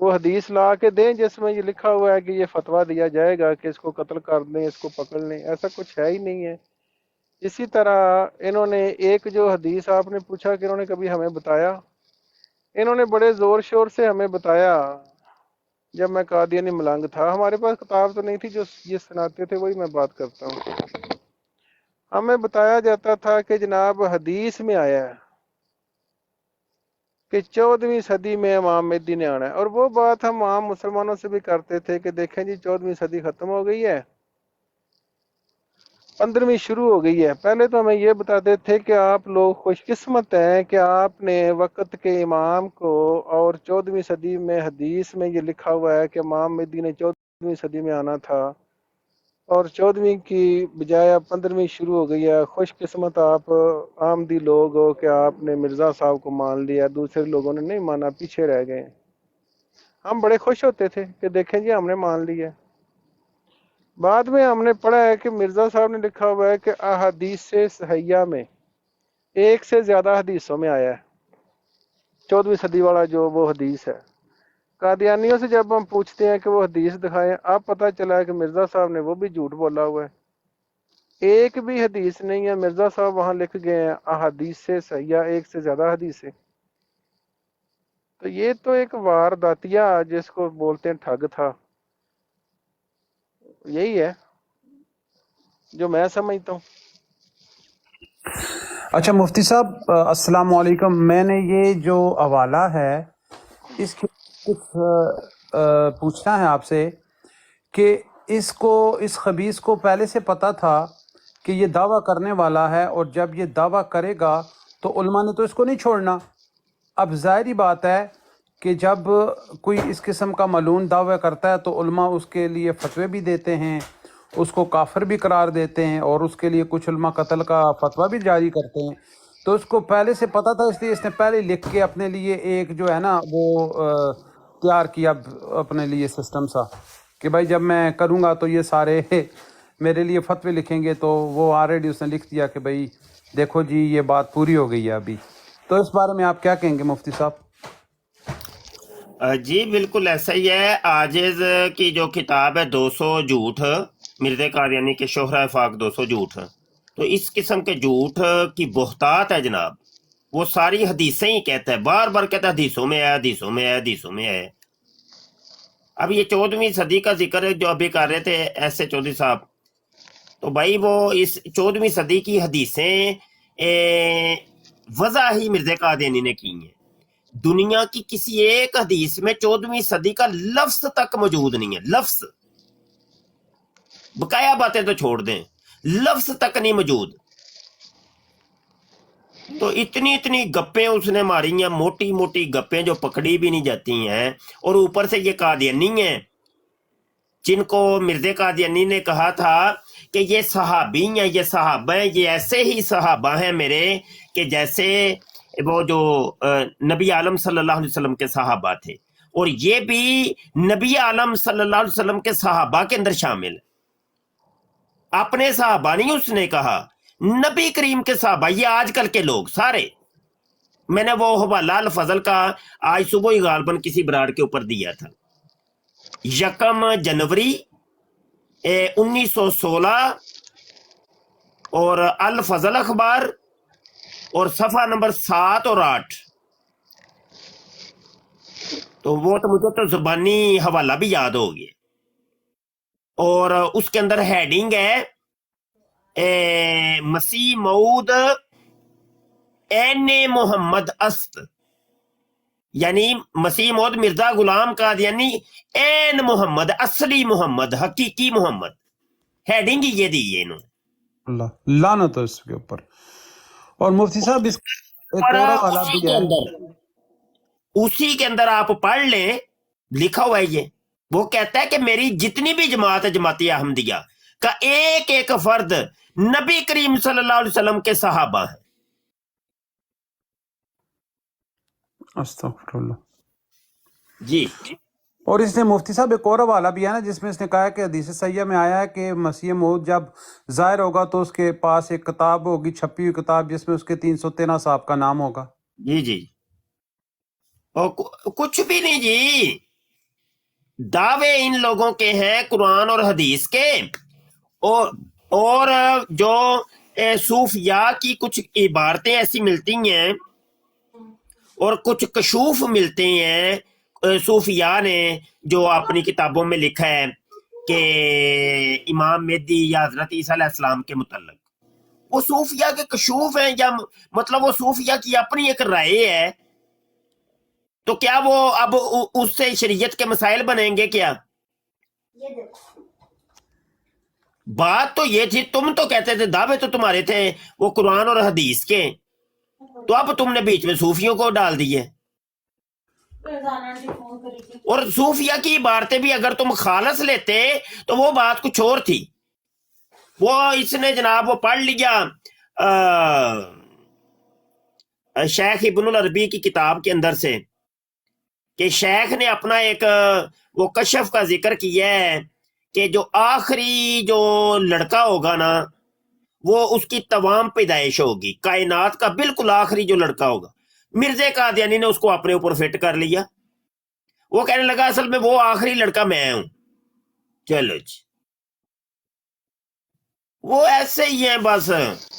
وہ حدیث لا کے دیں جس میں یہ لکھا ہوا ہے کہ یہ فتویٰ دیا جائے گا کہ اس کو قتل کر دیں، اس کو پکڑ لیں۔ ایسا کچھ ہے ہی نہیں ہے۔ اسی طرح انہوں نے ایک جو حدیث آپ نے پوچھا کہ انہوں نے کبھی ہمیں بتایا، انہوں نے بڑے زور شور سے ہمیں بتایا جب میں قادیانی ملنگ تھا، ہمارے پاس کتاب تو نہیں تھی، جو یہ سناتے تھے وہی میں بات کرتا ہوں۔ ہمیں بتایا جاتا تھا کہ جناب حدیث میں آیا ہے کہ 14ویں صدی میں امام مہدی نے آنا ہے، اور وہ بات ہم عام مسلمانوں سے بھی کرتے تھے کہ دیکھیں جی 14ویں صدی ختم ہو گئی ہے، 15ویں شروع ہو گئی ہے۔ پہلے تو ہمیں یہ بتاتے تھے کہ آپ لوگ خوش قسمت ہیں کہ آپ نے وقت کے امام کو، اور 14ویں صدی میں حدیث میں یہ لکھا ہوا ہے کہ امام مہدی نے 14ویں صدی میں آنا تھا، اور 14ویں کی بجائے 15ویں شروع ہو گئی ہے۔ خوش قسمت آپ آمدی لوگ ہو کہ آپ نے مرزا صاحب کو مان لیا، دوسرے لوگوں نے نہیں مانا، پیچھے رہ گئے۔ ہم بڑے خوش ہوتے تھے کہ دیکھیں جی ہم نے مان لیا۔ بعد میں ہم نے پڑھا ہے کہ مرزا صاحب نے لکھا ہوا ہے کہ احادیث صحیحہ میں ایک سے زیادہ حدیثوں میں آیا ہے 14ویں صدی والا جو وہ حدیث ہے۔ قادیانیوں سے جب ہم پوچھتے ہیں کہ وہ حدیث دکھائیں، اب پتہ چلا ہے کہ مرزا صاحب نے وہ بھی جھوٹ بولا ہوا ہے، ایک بھی حدیث نہیں ہے۔ مرزا صاحب وہاں لکھ گئے ہیں احادیث صحیحہ، ایک سے زیادہ حدیثیں۔ تو یہ تو ایک وارداتیہ جس کو بولتے ہیں ٹھگ تھا، یہی ہے جو میں سمجھتا ہوں۔ اچھا مفتی صاحب السلام علیکم، میں نے یہ جو حوالہ ہے اس کے کچھ پوچھنا ہے آپ سے کہ اس خبیث کو پہلے سے پتا تھا کہ یہ دعویٰ کرنے والا ہے اور جب یہ دعویٰ کرے گا تو علماء نے تو اس کو نہیں چھوڑنا۔ اب ظاہری بات ہے کہ جب کوئی اس قسم کا ملعون دعویٰ کرتا ہے تو علماء اس کے لیے فتوے بھی دیتے ہیں، اس کو کافر بھی قرار دیتے ہیں، اور اس کے لیے کچھ علماء قتل کا فتویٰ بھی جاری کرتے ہیں۔ تو اس کو پہلے سے پتہ تھا، اس لیے اس نے پہلے لکھ کے اپنے لیے ایک جو ہے نا وہ تیار کیا اپنے لیے سسٹم سا کہ بھائی جب میں کروں گا تو یہ سارے میرے لیے فتوے لکھیں گے، تو وہ آلریڈی اس نے لکھ دیا کہ بھائی دیکھو جی یہ بات پوری ہو گئی ہے ابھی۔ تو اس بارے میں آپ کیا کہیں گے مفتی صاحب؟ جی بالکل ایسا ہی ہے۔ عاجز کی جو کتاب ہے 200 جھوٹ، مرزا قادیانی کے شہرہ فاق 200 جھوٹ، تو اس قسم کے جھوٹ کی بہتات ہے جناب، وہ ساری حدیثیں ہی کہتا ہے، بار بار کہتا ہے حدیثوں میں ہے، حدیثوں میں ہے، حدیثوں میں ہے۔ اب یہ 14ویں صدی کا ذکر جو ابھی کر رہے تھے ایسے چودھری صاحب، تو بھائی وہ اس 14ویں صدی کی حدیثیں وضع ہی مرزا قادیانی نے کی ہیں۔ دنیا کی کسی ایک حدیث میں 14ویں صدی کا لفظ تک موجود نہیں ہے، لفظ، بقایا باتیں تو چھوڑ دیں، لفظ تک نہیں موجود۔ تو اتنی اتنی گپیں اس نے ماری ہیں، موٹی موٹی گپیں جو پکڑی بھی نہیں جاتی ہیں، اور اوپر سے یہ قادیانی ہیں جن کو مرزا قادیانی نے کہا تھا کہ یہ صحابی ہیں، یہ صحابہ ہیں، یہ ایسے ہی صحابہ ہیں میرے کہ جیسے وہ جو نبی عالم صلی اللہ علیہ وسلم کے صحابہ تھے، اور یہ بھی نبی عالم صلی اللہ علیہ وسلم کے صحابہ کے اندر شامل ہے۔ اپنے صحابہ نہیں اس نے کہا، نبی کریم کے صحابہ، یہ آج کل کے لوگ سارے۔ میں نے وہ حوالہ الفضل کا آج صبح ہی غالباً کسی براڑ کے اوپر دیا تھا، 1 جنوری 1916 اور الفضل اخبار اور صفحہ نمبر 7 اور 8۔ تو وہ تو مجھے تو زبانی حوالہ بھی یاد ہو گیا، اور اس کے اندر ہیڈنگ ہے مسیح موعود این محمد است، یعنی مسیح موعود مرزا غلام قادیانی این محمد، اصلی محمد، حقیقی محمد، ہیڈنگ ہی یہ دی ہے انہوں نے۔ اللہ لعنت ہو اس کے اوپر۔ اور مفتی صاحب اس ایک اور حوالہ بھی ہے، اسی کے اندر آپ پڑھ لیں، لکھا ہوا ہے یہ، وہ کہتا ہے کہ میری جتنی بھی جماعت ہے جماعت احمدیہ کا ایک ایک فرد نبی کریم صلی اللہ علیہ وسلم کے صحابہ ہیں۔ استغفر اللہ۔ جی اور اس نے مفتی صاحب ایک اور حوالہ بھی ہے نا جس میں اس نے کہا ہے کہ حدیث صحیحہ میں آیا ہے کہ مسیح موعود جب ظاہر ہوگا تو اس کے پاس ایک کتاب ہوگی، چھپی ہوئی کتاب، جس میں اس کے 313 صاحب کا نام ہوگا۔ جی جی، اور کچھ بھی نہیں جی، دعوے ان لوگوں کے ہیں قرآن اور حدیث کے، اور جو صوفیاء کی کچھ عبارتیں ایسی ملتی ہیں اور کچھ کشوف ملتے ہیں صوفیاء نے جو اپنی کتابوں میں لکھا ہے کہ امام مہدی یا حضرت عیسیٰ علیہ السلام کے متعلق، وہ صوفیاء کے کشوف ہیں، یا مطلب وہ صوفیاء کی اپنی ایک رائے ہے، تو کیا وہ اب اس سے شریعت کے مسائل بنیں گے کیا؟ بات تو یہ تھی، تم تو کہتے تھے دعوے تو تمہارے تھے وہ قرآن اور حدیث کے، تو اب تم نے بیچ میں صوفیوں کو ڈال دیے، اور صوفیہ کی عبارتیں بھی اگر تم خالص لیتے تو وہ بات کچھ اور تھی۔ وہ اس نے جناب وہ پڑھ لیا شیخ ابن العربی کی کتاب کے اندر سے کہ شیخ نے اپنا ایک وہ کشف کا ذکر کیا ہے کہ جو آخری جو لڑکا ہوگا نا وہ اس کی تمام پیدائش ہوگی، کائنات کا بالکل آخری جو لڑکا ہوگا۔ مرزا قادیانی نے اس کو اپنے اوپر فٹ کر لیا، وہ کہنے لگا اصل میں وہ آخری لڑکا میں ہوں۔ چلو جی، وہ ایسے ہی ہیں بس۔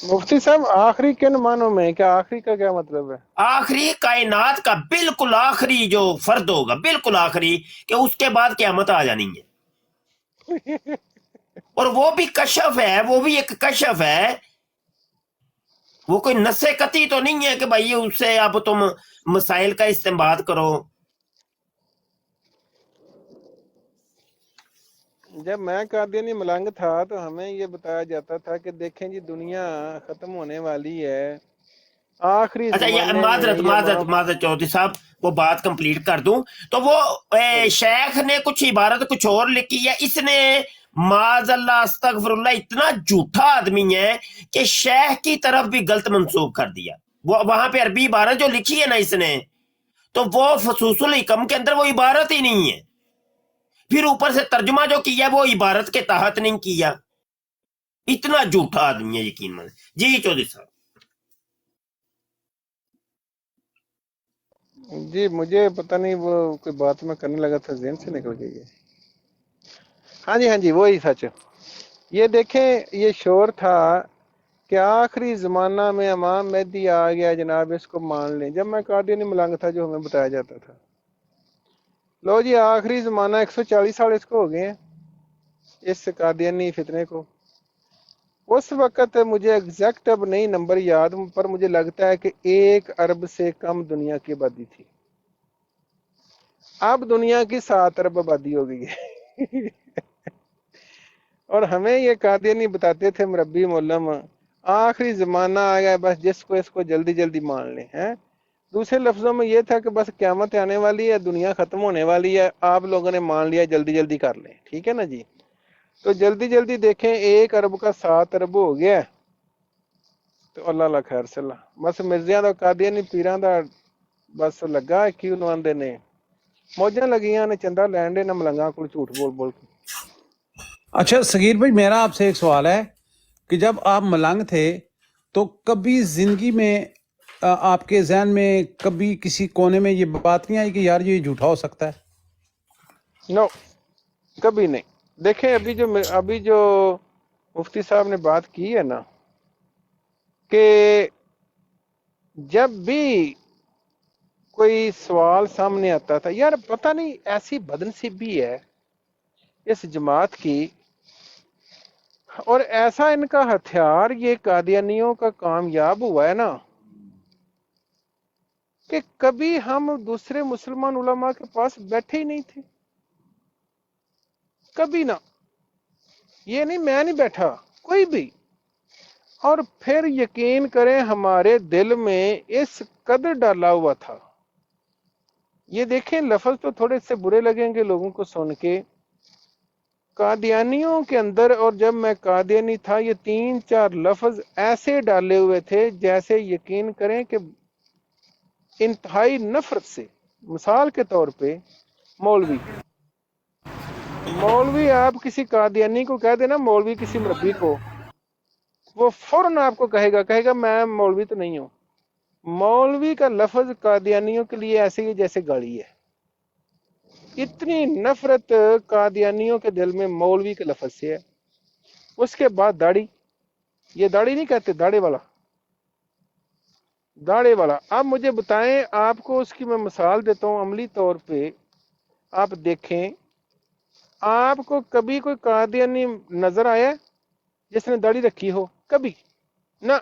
مفتی صاحب آخری کن معنوں میں، کیا آخری کا کیا مطلب ہے؟ آخری کائنات کا بالکل آخری جو فرد ہوگا، بالکل آخری، کہ اس کے بعد قیامت آ جانی ہے۔ اور وہ بھی کشف ہے، وہ بھی ایک کشف ہے، وہ کوئی نص قطعی تو نہیں ہے کہ بھائی اس سے اب تم مسائل کا استنباط کرو۔ جب میں قادیانی ملنگ تھا تو ہمیں یہ بتایا جاتا تھا کہ دیکھیں جی دنیا ختم ہونے والی ہے، آخری اچھا یہ زمانے میں یہ معذرت چودھری صاحب وہ بات کمپلیٹ کر دوں تو وہ شیخ نے کچھ عبارت کچھ اور لکھی ہے، اس نے معاذ اللہ استغفر اللہ اتنا جھوٹا آدمی ہے کہ شیخ کی طرف بھی غلط منسوب کر دیا. وہ وہاں پہ عربی عبارت جو لکھی ہے نا اس نے، تو وہ فصوص الحکم کے اندر وہ عبارت ہی نہیں ہے، پھر اوپر سے ترجمہ جو کیا وہ عبارت کے تحت نہیں کیا. اتنا جھوٹا آدمی ہے یقین مانے. جی چودھری صاحب. جی مجھے پتہ نہیں وہ کوئی بات میں کرنے لگا تھا ذہن سے نکل گئی ہے. ہاں جی وہی سچ. یہ دیکھیں یہ شور تھا کہ آخری زمانہ میں امام مہدی آ گیا جناب اس کو مان لیں. جب میں قادیانی ملنگ تھا جو ہمیں بتایا جاتا تھا لو جی آخری زمانہ 140 سال اس کو ہو گئے ہیں اس قادیانی فتنے کو. اس وقت مجھے ایگزیکٹ اب نہیں نمبر یاد پر مجھے لگتا ہے کہ 1 ارب سے کم دنیا کی آبادی تھی. اب دنیا کی 7 ارب آبادی ہو گئی ہے. اور ہمیں یہ قادیانی بتاتے تھے مربی مولم آخری زمانہ آ گیا بس جس کو اس کو جلدی جلدی مان لیں. دوسرے لفظوں میں یہ تھا کہ بس قیامت آنے والی ہے، دنیا ختم ہونے والی ہے، آپ لوگوں نے مان لیا جلدی جلدی کر لیں. ٹھیک ہے نا جی. تو جلدی جلدی دیکھیں 1 ارب کا 7 ارب ہو گیا تو اللہ خیر سے اللہ بس مرزیاں دا قادیانی پیراں دا بس لگا کیوں آندے نے موجاں لگیاں نے چندہ لین دے نہ ملنگاں کو جھوٹ بول بول کے. اچھا صغیر بھائی میرا آپ سے ایک سوال ہے کہ جب آپ ملنگ تھے تو کبھی زندگی میں آپ کے ذہن میں کبھی کسی کونے میں یہ بات نہیں آئی کہ یار یہ جھوٹا ہو سکتا ہے؟ نو کبھی نہیں. دیکھیں ابھی جو مفتی صاحب نے بات کی ہے نا کہ جب بھی کوئی سوال سامنے آتا تھا یار پتہ نہیں ایسی بدنصیبی ہے اس جماعت کی اور ایسا ان کا ہتھیار یہ قادیانیوں کا کامیاب ہوا ہے نا کہ کبھی ہم دوسرے مسلمان علماء کے پاس بیٹھے ہی نہیں تھے. کبھی نہ. یہ نہیں میں نہیں بیٹھا کوئی بھی. اور پھر یقین کریں ہمارے دل میں اس قدر ڈالا ہوا تھا. یہ دیکھیں لفظ تو تھوڑے سے برے لگیں گے لوگوں کو سن کے. قادیانیوں کے اندر اور جب میں قادیانی تھا یہ 3-4 لفظ ایسے ڈالے ہوئے تھے جیسے یقین کریں کہ انتہائی نفرت سے. مثال کے طور پہ مولوی آپ کسی قادیانی کو کہہ دینا مولوی کسی مربی کو وہ فوراً آپ کو کہے گا میں مولوی تو نہیں ہوں. مولوی کا لفظ قادیانیوں کے لیے ایسے ہی جیسے گالی ہے. اتنی نفرت قادیانیوں کے دل میں مولوی کے لفظ سے ہے. اس کے بعد داڑھی. یہ داڑھی نہیں کہتے داڑھے والا. اب مجھے بتائیں آپ کو اس کی میں مثال دیتا ہوں عملی طور پہ آپ دیکھیں آپ کو کبھی کوئی قادیانی نظر آیا جس نے داڑھی رکھی ہو؟ کبھی نہ.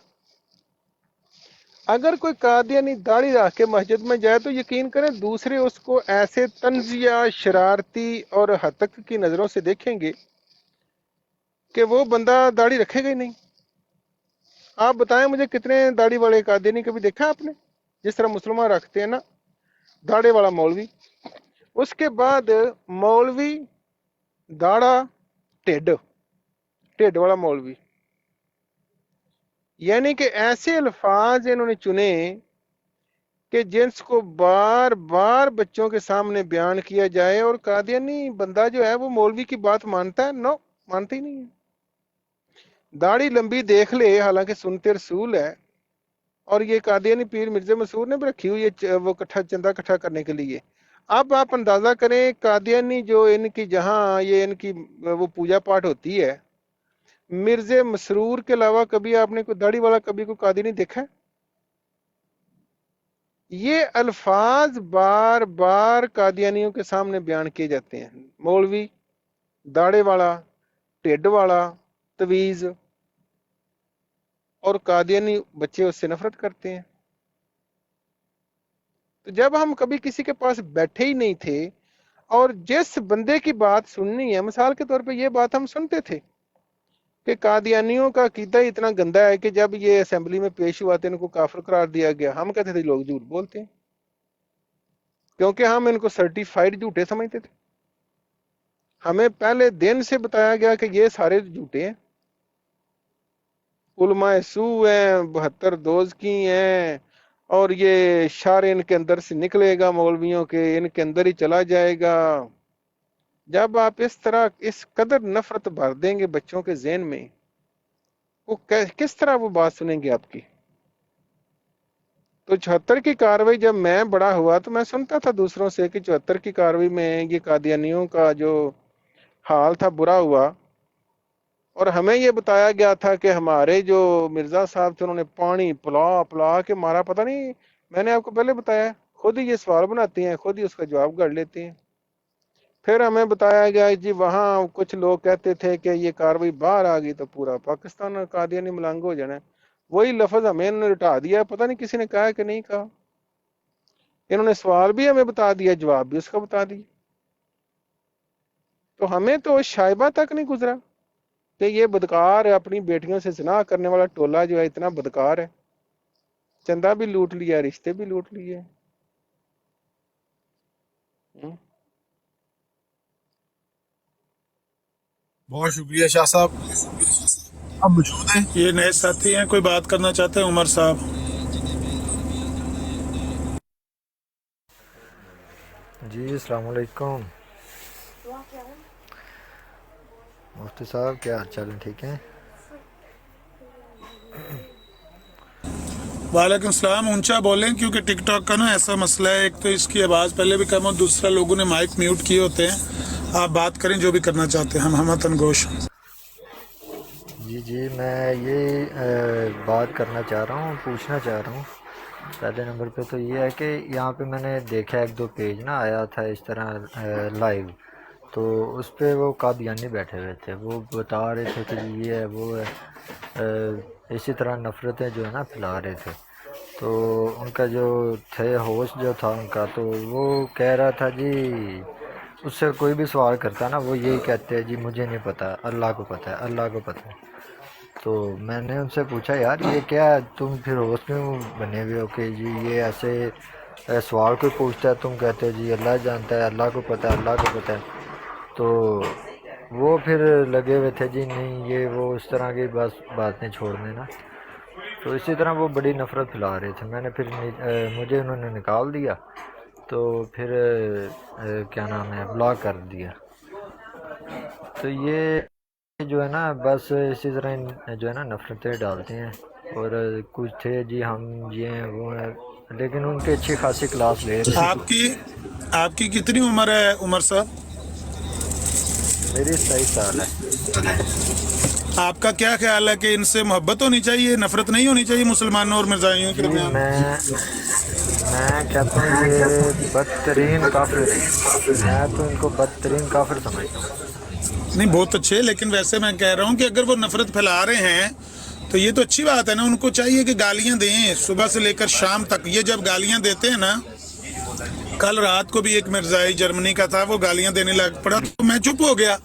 اگر کوئی قادیانی داڑھی رکھ کے مسجد میں جائے تو یقین کریں دوسرے اس کو ایسے طنزیہ شرارتی اور ہتک کی نظروں سے دیکھیں گے کہ وہ بندہ داڑھی رکھے گا ہی نہیں. آپ بتائیں مجھے کتنے داڑھی والے قادیانی کبھی دیکھا آپ نے جس طرح مسلمان رکھتے ہیں نا داڑھے والا مولوی. اس کے بعد مولوی داڑھا ٹھڈ والا مولوی. یعنی کہ ایسے الفاظ انہوں نے چنے کہ جنس کو بار بار بچوں کے سامنے بیان کیا جائے اور قادیانی بندہ جو ہے وہ مولوی کی بات مانتا ہے؟ نو مانتا ہی نہیں ہے. داڑھی لمبی دیکھ لے حالانکہ سنتے رسول ہے اور یہ قادیانی پیر مرزا مسعود نے بھی رکھی ہوئی ہے وہ چندہ اکٹھا کرنے کے لیے. اب آپ اندازہ کریں قادیانی جو ان کی جہاں یہ ان کی وہ پوجا پاٹ ہوتی ہے مرزا مسرور کے علاوہ کبھی آپ نے کوئی داڑھی والا کبھی کوئی قادیانی دیکھا ہے؟ یہ الفاظ بار بار قادیانیوں کے سامنے بیان کیے جاتے ہیں. مولوی داڑھے والا ٹھڈ والا تویز اور قادیانی بچے اس سے نفرت کرتے ہیں. تو جب ہم کبھی کسی کے پاس بیٹھے ہی نہیں تھے اور جس بندے کی بات سننی ہے، مثال کے طور پہ یہ بات ہم سنتے تھے کہ قادیانیوں کا عقیدہ اتنا گندا ہے کہ جب یہ اسمبلی میں پیش ہوا تو ان کو کافر قرار دیا گیا. ہم کہتے تھے لوگ جھوٹ بولتے ہیں، کیونکہ ہم ان کو سرٹیفائیڈ جھوٹے سمجھتے تھے. ہمیں پہلے دن سے بتایا گیا کہ یہ سارے جھوٹے ہیں، علماء سو ہیں، 72 دوز کی ہیں، اور یہ شار ان کے اندر سے نکلے گا، مولویوں کے ان کے اندر ہی چلا جائے گا. جب آپ اس طرح اس قدر نفرت بھر دیں گے بچوں کے ذہن میں، وہ کس طرح وہ بات سنیں گے آپ کی؟ تو 74 کی کاروائی جب میں بڑا ہوا تو میں سنتا تھا دوسروں سے کہ 74 کی کاروائی میں یہ قادیانیوں کا جو حال تھا برا ہوا، اور ہمیں یہ بتایا گیا تھا کہ ہمارے جو مرزا صاحب تھے انہوں نے پانی پلا پلا کے مارا. پتہ نہیں، میں نے آپ کو پہلے بتایا، خود ہی یہ سوال بناتے ہیں، خود ہی اس کا جواب گھڑ لیتے ہیں. پھر ہمیں بتایا گیا جی وہاں کچھ لوگ کہتے تھے کہ یہ کاروائی باہر آ گئی تو پورا پاکستان قادیانی ملنگ ہو جانا ہے. وہی لفظ ہمیں انہوں نے رٹا دیا، پتہ نہیں کسی نے کہا کہ نہیں کہا. انہوں نے سوال بھی ہمیں بتا دیا، جواب بھی اس کا بتا دیا. تو ہمیں تو شائبہ تک نہیں گزرا کہ یہ بدکار اپنی بیٹیوں سے زنا کرنے والا ٹولہ جو ہے اتنا بدکار ہے، چندہ بھی لوٹ لیا، رشتے بھی لوٹ لیے. بہت شکریہ شاہ صاحب. اب موجود ہیں یہ نئے ساتھی ہیں، کوئی بات کرنا چاہتے ہیں؟ عمر صاحب. جی السلام علیکم مفتی صاحب، کیا حال چال ہے؟ ٹھیک ہیں؟ وعلیکم السلام. اونچا بولیں کیونکہ ٹک ٹاک کا نا ایسا مسئلہ ہے، ایک تو اس کی آواز پہلے بھی کم اور دوسرا لوگوں نے مائک میوٹ کیے ہوتے ہیں. آپ بات کریں جو بھی کرنا چاہتے ہیں، ہم ہمتن گوش. جی میں یہ بات کرنا چاہ رہا ہوں، پوچھنا چاہ رہا ہوں. پہلے نمبر پہ تو یہ ہے کہ یہاں پہ میں نے دیکھا ایک دو پیج نا آیا تھا اس طرح لائیو، تو اس پہ وہ قادیانی بیٹھے ہوئے تھے، وہ بتا رہے تھے کہ یہ ہے وہ ہے، اسی طرح نفرتیں جو ہے نا پھیلا رہے تھے. تو ان کا جو تھے ہوسٹ جو تھا ان کا، تو وہ کہہ رہا تھا جی اس سے کوئی بھی سوال کرتا نا وہ یہی کہتے ہیں جی مجھے نہیں پتہ، اللہ کو پتہ ہے، اللہ کو پتہ ہے. تو میں نے ان سے پوچھا یار یہ کیا تم پھر ہوسٹ کیوں بنے ہوئے ہو کہ جی یہ ایسے سوال کوئی پوچھتا ہے تم کہتے ہو جی اللہ جانتا ہے، اللہ کو پتہ ہے، اللہ کو پتہ ہے. تو وہ پھر لگے ہوئے تھے جی نہیں یہ وہ اس طرح کی بس باتیں چھوڑ دینا. تو اسی طرح وہ بڑی نفرت پھیلا رہے تھے. میں نے پھر مجھے انہوں نے نکال دیا، تو پھر کیا نام ہے بلاک کر دیا. تو یہ جو ہے نا بس اسی طرح جو ہے نا نفرتیں ڈالتے ہیں. اور کچھ تھے جی ہم یہ ہیں وہ ہیں، لیکن ان کے اچھی خاصی کلاس لے رہے تھے. آپ کی کتنی عمر ہے عمر صاحب؟ میری 27 سال ہے. آپ کا کیا خیال ہے کہ ان سے محبت ہونی چاہیے، نفرت نہیں ہونی چاہیے مسلمانوں اور مرزائیوں کے درمیان؟ میں کہتا ہوں یہ بدترین کافر ہے، میں تو ان کو بدترین کافر سمجھتا ہوں. نہیں بہت اچھے، لیکن ویسے میں کہہ رہا ہوں کہ اگر وہ نفرت پھیلا رہے ہیں تو یہ تو اچھی بات ہے نا. ان کو چاہیے کہ گالیاں دیں صبح سے لے کر شام تک. یہ جب گالیاں دیتے ہیں نا، کل رات کو بھی ایک مرزائی جرمنی کا تھا، وہ گالیاں دینے لگ پڑا تو میں چپ ہو گیا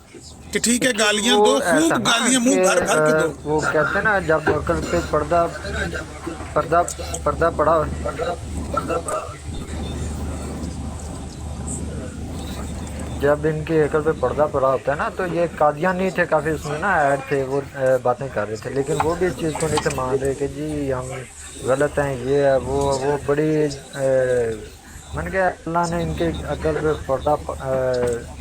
کہ ٹھیک ہے گالیاں دو، خوب گالیاں منہ بھر بھر کے دو. وہ کہتے ہیں نا جب عقل پہ پردہ پڑا، جب ان کی عقل پہ پردہ پڑا ہوتا ہے نا، تو یہ قادیانی تھے کافی اس میں نا ایڈ تھے، وہ باتیں کر رہے تھے، لیکن وہ بھی اس چیز کو نہیں تھے مان رہے کہ جی ہم غلط ہیں، یہ ہے وہ بڑی من گیا. اللہ نے ان کے عقل پہ پردہ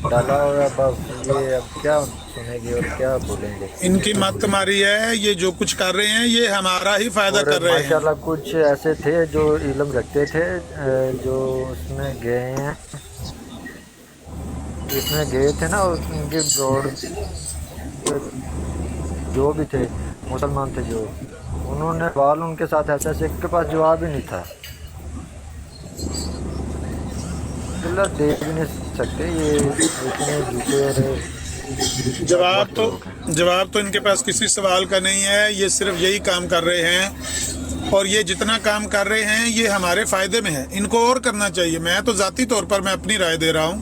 ڈالا ہوا، بس یہ اب کیا سنیں گے اور کیا بولیں گے. ان کی مت ماری ہے، یہ جو کچھ کر رہے ہیں یہ ہمارا ہی فائدہ کر رہے ہیں. ماشاءاللہ کچھ ایسے تھے جو علم رکھتے تھے، جو اس میں گئے ہیں، اس میں گئے تھے نا، ان کے بروڈ جو بھی تھے مسلمان تھے، جو انہوں نے سوال ان کے ساتھ ایسے ایک کے پاس جواب ہی نہیں تھا، اللہ دے بھی نہیں سکتے. یہ اتنے جھوٹے اور جواب تو ان کے پاس کسی سوال کا نہیں ہے. یہ صرف یہی کام کر رہے ہیں، اور یہ جتنا کام کر رہے ہیں یہ ہمارے فائدے میں ہے. ان کو اور کرنا چاہیے. میں تو ذاتی طور پر میں اپنی رائے دے رہا ہوں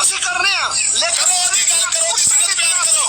ਅਸੀਂ ਕਰ ਰਹੇ ਹਾਂ ਲੇਕਿਨ ਉਹਦੀ ਗੱਲ ਕਰੋ ਦੀ ਸਿੱਖਤ ਬਿਆਨ ਕਰੋ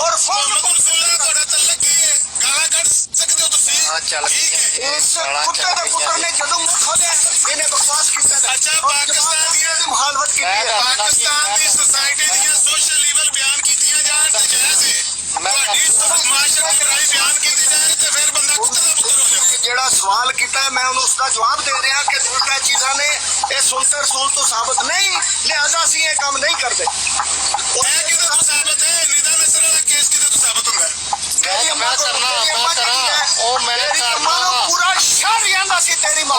ਔਰ ਫੋਨ ਤੁਹਾਡਾ ਤਲਕ ਕੀ ਹੈ ਗਾਲਾਂ ਕੱਢ ਸਕਦੇ ਹੋ ਤੁਸੀਂ ਹਾਂ ਚੱਲ ਇਸ ਕੁੱਤੇ ਦੇ ਪੁੱਤਰ ਨੇ ਜਦੋਂ ਮੂੰਹ ਖੋਲਿਆ ਇਹਨੇ ਬਕਵਾਸ ਕੀਤਾ। ਅੱਛਾ ਪਾਕਿਸਤਾਨ ਦੀ ਮੁਖਾਲਫਤ ਕੀਤੀ ਹੈ, ਪਾਕਿਸਤਾਨ ਦੀ ਸੋਸਾਇਟੀ ਦੀਆਂ ਸੋਸ਼ਲ ਲੀਵਲ ਬਿਆਨ ਕੀਤੀਆਂ ਜਾਣ ਤੇ ਜਾਇਜ਼ ਹੈ, ਤੁਹਾਡੀ ਮਾਸ਼ਰਤੀ ਰਾਈ ਬਿਆਨ ਕੀਤੀ ਜਾਏ ਤੇ ਫਿਰ ਬੰਦਾ ਕੁੱਤੇ ਦਾ ਪੁੱਤਰ ਹੋ ਜਾਵੇ। ਜਿਹੜਾ ਸਵਾਲ ਕੀਤਾ ਹੈ ਮੈਂ ਉਹਨੂੰ ਉਸਦਾ ਜਵਾਬ ਦੇ ਰਿਹਾ ਕਿ ਦੂਸਰੀਆਂ ਚੀਜ਼ਾਂ ਨੇ ਇਹ ਸੁਣਤੇ ਰਸੂਲ ਤੋਂ ਸਾਬਤ ਨਹੀਂ, ਲਿਹਾਜ਼ਾ ਅਸੀਂ ਇਹ ਕੰਮ ਨਹੀਂ ਕਰਦੇ। ਉਹ ਇਹ ਕਿਤੇ ਤੋਂ ਸਾਬਤ ਹੈ, ਨਿਦਾ ਨਸਰ ਵਾਲਾ ਕੇਸ ਕਿਤੇ ਤੋਂ ਸਾਬਤ ਹੁੰਦਾ ਹੈ। ਮੈਂ ਕਰਨਾ ਉਹ ਮੈਂ ਕਰਨਾ ਪੂਰਾ ਸ਼ਹਿਰ ਜਾਂਦਾ ਸੀ ਤੇਰੀ ਮਾਂ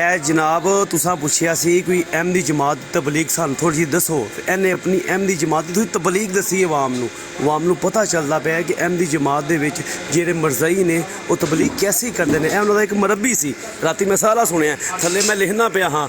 ਇਹ ਜਨਾਬ ਤੁਸੀਂ ਪੁੱਛਿਆ ਸੀ ਕੋਈ ਅਹਿਮਦੀ ਜਮਾਤ ਦੀ ਤਬਲੀਗ ਸਾਨੂੰ ਥੋੜੀ ਜਿਹੀ ਦੱਸੋ, ਤੇ ਇਹਨੇ ਆਪਣੀ ਅਹਿਮਦੀ ਜਮਾਤ ਦੀ ਥੋੜੀ ਤਬਲੀਗ ਦੱਸੀ ਆਵਾਮ ਨੂੰ ਪਤਾ ਚੱਲਦਾ ਪਿਆ ਕਿ ਅਹਿਮਦੀ ਜਮਾਤ ਦੇ ਵਿੱਚ ਜਿਹੜੇ ਮਰਜ਼ਈ ਨੇ ਉਹ ਤਬਲੀਗ ਕੈਸੇ ਕਰਦੇ ਨੇ। ਇਹ ਉਹਨਾਂ ਦਾ ਇੱਕ ਮਰਬੀ ਸੀ, ਰਾਤੀ ਮੈਂ ਸਾਰਾ ਸੁਣਿਆ, ਥੱਲੇ ਮੈਂ ਲਿਖਣਾ ਪਿਆ ਹਾਂ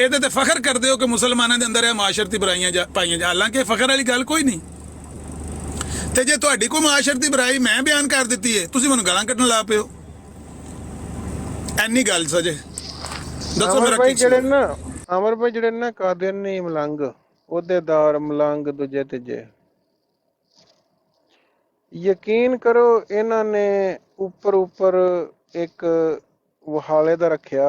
ਇਹਦੇ ਤੇ ਫਖਰ ਕਰਦੇ ਹੋ ਕਿ ਮੁਸਲਮਾਨਾਂ ਦੇ ਅੰਦਰ ਇਹ ਮਾਸ਼ਰਤੀ ਬੁਰਾਈਆਂ ਪਾਈਆਂ ਜਾ, ਹਾਲਾਂਕਿ ਫਖਰ ਵਾਲੀ ਗੱਲ ਕੋਈ ਨਹੀਂ। ਤੇ ਜੇ ਤੁਹਾਡੀ ਕੋਈ ਮਾਸ਼ਰਤੀ ਬੁਰਾਈ ਮੈਂ ਬਿਆਨ ਕਰ ਦਿੱਤੀ ਹੈ, ਤੁਸੀਂ ਮੈਨੂੰ ਗਾਲਾਂ ਕੱਢਣ ਲਾ ਪਿਓ, ਐਨੀ ਗੱਲ ਸਜੇ ਦੱਸੋ ਮੇਰਾ ਕੀ ਅਮਰ ਭਾਈ ਜਿਹੜੇ ਨਾ ਕਾਦੀਆਨੀ ਮਲੰਗ, ਅਹੁਦੇਦਾਰ ਮਲੰਗ ਦੂਜੇ ਤੀਜੇ, ਯਕੀਨ ਕਰੋ ਇਹਨਾਂ ਨੇ ਉੱਪਰ ਇੱਕ ਵਹਾਲੇ ਦਾ ਰੱਖਿਆ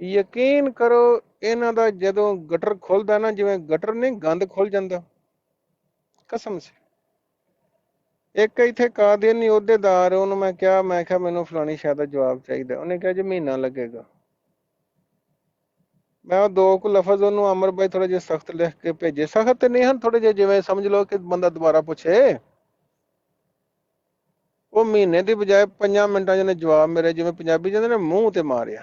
ਯਕੀਨ ਕਰੋ ਇਹਨਾਂ ਦਾ ਜਦੋਂ ਗਟਰ ਖੁੱਲਦਾ ਨਾ, ਜਿਵੇਂ ਗਟਰ ਨਹੀਂ ਗੰਦ ਖੁੱਲ ਜਾਂਦਾ, ਕਸਮ ਸੇ। ਇੱਕ ਇੱਥੇ ਕਾਦੀਆਨੀ ਅਹੁਦੇਦਾਰ, ਉਹਨੂੰ ਮੈਂ ਕਿਹਾ ਮੈਨੂੰ ਫਲਾਣੀ ਸ਼ਾਇਦ ਦਾ ਜਵਾਬ ਚਾਹੀਦਾ। ਉਹਨੇ ਕਿਹਾ ਜੀ ਮਹੀਨਾ ਲੱਗੇਗਾ। ਮੈਂ ਉਹ 2 ਕੁ ਲਫ਼ਜ਼ ਉਹਨੂੰ ਅਮਰ ਬਾਈ ਥੋੜੇ ਜਿਹੇ ਸਖਤ ਲਿਖ ਕੇ ਭੇਜੇ। ਸਖਤ ਤੇ ਨਹੀਂ ਹਨ, ਥੋੜੇ ਜਿਹੇ ਜਿਵੇਂ ਸਮਝ ਲਓ ਕਿ ਬੰਦਾ ਦੁਬਾਰਾ ਪੁੱਛੇ। ਉਹ ਮਹੀਨੇ ਦੀ ਬਜਾਏ 5 ਮਿੰਟਾਂ 'ਚ ਉਹਨੇ ਜਵਾਬ ਮੇਰੇ, ਜਿਵੇਂ ਪੰਜਾਬੀ ਕਹਿੰਦੇ ਨੇ, ਮੂੰਹ ਤੇ ਮਾਰਿਆ।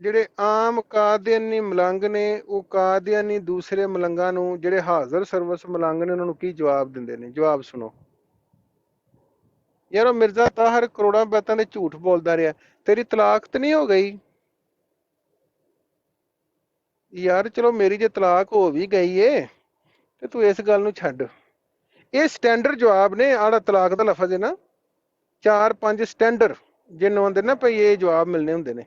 ਜਿਹੜੇ ਆਮ ਕਾਦੀਆਨੀ ਮਲੰਗ ਨੇ, ਉਹ ਕਾਦੀਆਨੀ ਦੂਸਰੇ ਮਲੰਗਾਂ ਨੂੰ, ਜਿਹੜੇ ਹਾਜ਼ਰ ਸਰਵਿਸ ਮਲੰਗ ਨੇ, ਉਹਨਾਂ ਨੂੰ ਕੀ ਜਵਾਬ ਦਿੰਦੇ ਨੇ? ਜਵਾਬ ਸੁਣੋ। ਯਾਰ ਉਹ ਮਿਰਜ਼ਾ ਤਾਹਰ ਕਰੋੜਾਂ ਬੈਤਾਂ ਦੇ ਝੂਠ ਬੋਲਦਾ ਰਿਹਾ, ਤੇਰੀ ਤਲਾਕ ਤੇ ਨਹੀਂ ਹੋ ਗਈ? ਯਾਰ ਚਲੋ ਮੇਰੀ ਜੇ ਤਲਾਕ ਹੋ ਵੀ ਗਈ ਏ ਤੇ ਤੂੰ ਇਸ ਗੱਲ ਨੂੰ ਛੱਡ। ਇਹ ਸਟੈਂਡਰਡ ਜਵਾਬ ਨੇ। ਆੜਾ ਤਲਾਕ ਦਾ ਲਫ਼ਜ਼ ਹੈ ਨਾ, 4-5 ਸਟੈਂਡਰਡ ਜਿਹਨੂੰ ਆਉਂਦੇ ਨਾ ਭਈ ਇਹ ਜਵਾਬ ਮਿਲਣੇ ਹੁੰਦੇ ਨੇ।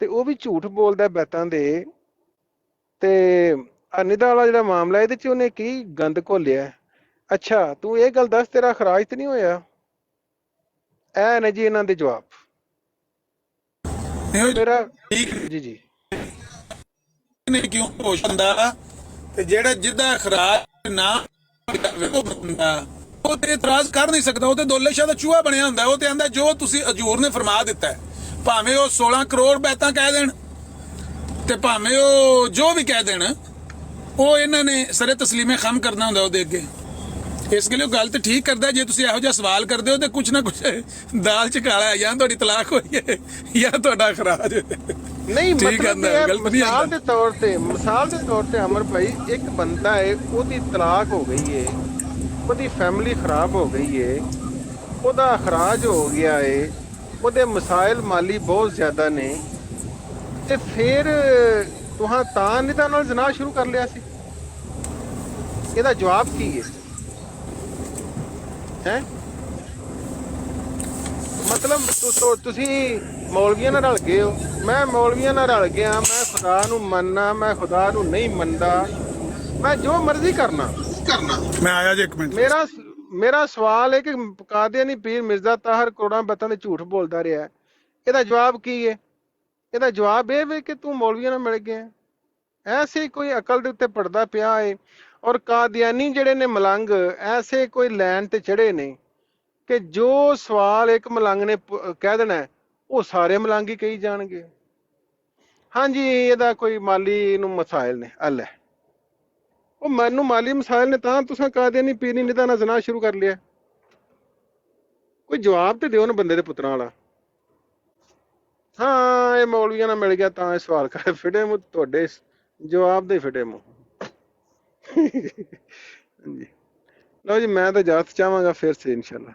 ਤੇ ਉਹ ਵੀ ਝੂਠ ਬੋਲਦਾ ਬੈਤਾਂ ਦੇ। ਤੇ ਨਿਦਾ ਵਾਲਾ ਜਿਹੜਾ ਮਾਮਲਾ ਇਹਦੇ ਚ ਉਹਨੇ ਕੀ ਗੰਦ ਘੋਲਿਆ? ਅੱਛਾ ਤੂੰ ਇਹ ਗੱਲ ਦੱਸ, ਤੇਰਾ ਖਰਾਜ ਤੇ ਨਹੀਂ ਹੋਇਆ? ਐ ਨੇ ਜੀ ਇਹਨਾਂ ਦੇ ਜਵਾਬ। ਮੇਰਾ ਜੀ ਨਹੀਂ ਕਿਉਂ ਹੋਸ਼ ਹੁੰਦਾ ਤੇ ਜਿਹੜਾ ਜਿੱਦਾਂ ਖਰਾਜ ਨਾ ਬੰਦਾ ਉਹ ਤੇ ਇਤਰਾਜ਼ ਕਰ ਨਹੀਂ ਸਕਦਾ। ਉਹ ਤੇ ਦੋਲੇ ਸ਼ਾਹ ਦਾ ਚੂਹਾ ਬਣਿਆ ਹੁੰਦਾ। ਉਹ ਤੇ ਆਂਦਾ ਜੋ ਤੁਸੀਂ ਹਜ਼ੂਰ ਨੇ ਫਰਮਾ ਦਿੱਤਾ ਹੈ, ਭਾਵੇਂ ਉਹ 16 ਕਰੋੜ ਬੈਤਾਂ ਕਹਿ ਦੇਣ ਤੇ ਭਾਵੇਂ ਉਹ ਜੋ ਵੀ ਕਹਿ ਦੇਣ, ਉਹ ਇਹਨਾਂ ਨੇ ਸਰੇ ਤਸਲੀਮੇ ਖਮ ਕਰਨਾ ਹੁੰਦਾ ਉਹਦੇ ਅੱਗੇ। ਇਸ ਲਈ ਉਹ ਗੱਲ ਤੇ ਠੀਕ ਕਰਦਾ। ਜੇ ਤੁਸੀਂ ਇਹੋ ਜਿਹਾ ਸਵਾਲ ਕਰਦੇ ਹੋ ਤੇ ਕੁਛ ਨਾ ਕੁਛ ਦਾਲ ਚ ਕਾਲਾ ਹੈ, ਜਾਂ ਤੁਹਾਡੀ ਤਲਾਕ ਹੋਈ ਹੈ ਜਾਂ ਤੁਹਾਡਾ ਖਰਾਜ। ਨਹੀਂ ਮਤਲਬ ਇਹ ਮਿਸਾਲ ਦੇ ਤੌਰ ਤੇ ਅਮਰ ਭਾਈ ਇੱਕ ਬੰਦਾ ਹੈ, ਉਹਦੀ ਤਲਾਕ ਹੋ ਗਈ ਹੈ, ਉਹਦੀ ਫੈਮਿਲੀ ਖਰਾਬ ਹੋ ਗਈ ਹੈ, ਉਹਦਾ ਅਖਰਾਜ ਹੋ ਗਿਆ ਹੈ, ਉਹਦੇ ਮਸਾਇਲ ਮਾਲੀ ਬਹੁਤ ਜ਼ਿਆਦਾ ਨੇ, ਤੇ ਫਿਰ ਤੁਹਾਂ ਤਾਂ ਨਿਦਾ ਨਾਲ ਜ਼ਨਾ ਸ਼ੁਰੂ ਕਰ ਲਿਆ ਸੀ। ਇਹਦਾ ਜਵਾਬ ਕੀ ਹੈ? ਹੈ ਮਤਲਬ ਤੁਸੀਂ ਮੌਲਵੀਆਂ ਨਾਲ ਰਲ ਗਏ ਹੋ, ਮੈਂ ਮੌਲਵੀਆਂ ਨਾਲ ਰਲ ਗਿਆ, ਮੈਂ ਖੁਦਾ ਨੂੰ ਮੰਨਣਾ, ਮੈਂ ਖੁਦਾ ਨੂੰ ਨਹੀਂ ਮੰਨਦਾ, ਮੈਂ ਜੋ ਮਰਜ਼ੀ ਕਰਨਾ। ਮੈਂ ਆਇਆ ਜੀ 1 ਮਿੰਟ। ਮੇਰਾ ਸਵਾਲ ਹੈ ਕਿ ਕਾਦੀਆਨੀ ਪੀਰ ਮਿਰਜ਼ਾ ਤਾਹਰ ਕਰੋੜਾਂ ਬਤਾਂ ਦੇ ਝੂਠ ਬੋਲਦਾ ਰਿਹਾ, ਇਹਦਾ ਜਵਾਬ ਕੀ ਹੈ? ਇਹਦਾ ਜਵਾਬ ਇਹ ਵੇ ਕਿ ਤੂੰ ਮੌਲਵੀਆਂ ਨਾਲ ਮਿਲ ਗਿਆ। ਐਸੇ ਕੋਈ ਅਕਲ ਦੇ ਉੱਤੇ ਪੜਦਾ ਪਿਆ ਹੈ। ਔਰ ਕਾਦੀਆਨੀ ਜਿਹੜੇ ਨੇ ਮਲੰਗ, ਐਸੇ ਕੋਈ ਲੈਣ ਤੇ ਚੜੇ ਨੇ ਕਿ ਜੋ ਸਵਾਲ ਇੱਕ ਮਲੰਗ ਨੇ ਕਹਿ ਦੇਣਾ, ਉਹ ਸਾਰੇ ਮਲੰਗ ਹੀ ਕਹੀ ਜਾਣਗੇ। ਹਾਂਜੀ ਇਹਦਾ ਕੋਈ ਮਾਲੀ ਨੂੰ ਮਸਾਇਲ ਨੇ, ਅੱਲ ਹੈ ਉਹ ਮੈਨੂੰ ਮਾਲੀ ਮਸਾਇਲ ਨੇ, ਤਾਂ ਤੁਸੀਂ ਕਾਦੀਆਨੀ ਪੀਰ ਨਿਦਾ ਨਾਲ ਜ਼ਨਾ ਸ਼ੁਰੂ ਕਰ ਲਿਆ। ਕੋਈ ਜਵਾਬ ਤੇ ਦਿਓ ਨਾ ਬੰਦੇ ਦੇ ਪੁੱਤਰਾਂ ਵਾਲਾ। ਹਾਂ ਇਹ ਮੌਲਵੀਆਂ ਨਾਲ ਮਿਲ ਗਿਆ ਤਾਂ ਇਹ ਸਵਾਲ ਕਰ ਫਿਟੇ ਮੂੰਹ, ਤੁਹਾਡੇ ਜਵਾਬ ਦੇ ਫਿਟੇ ਮੂੰਹ। ਹਾਂਜੀ ਲਓ ਜੀ, ਮੈਂ ਤਾਂ ਇਜਾਜ਼ਤ ਚਾਹਾਂਗਾ, ਫਿਰ ਸੇ ਇਨਸ਼ਾਅੱਲਾ।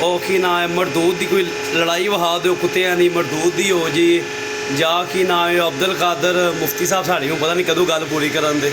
ਉਹ ਕੀ ਨਾ ਹੈ ਮਰਦੂਦ ਦੀ ਕੋਈ ਲੜਾਈ ਵਹਾ ਦਿਓ, ਕੁੱਤਿਆਂ ਦੀ ਮਰਦੂਦ ਦੀ ਹੋ ਜੀ, ਜਾਂ ਕੀ ਨਾ ਹੈ ਅਬਦੁਲ ਕਾਦਰ ਮੁਫਤੀ ਸਾਹਿਬ ਸਾਡੀ ਨੂੰ ਪਤਾ ਨਹੀਂ ਕਦੋਂ ਗੱਲ ਪੂਰੀ ਕਰਨ ਦੇ।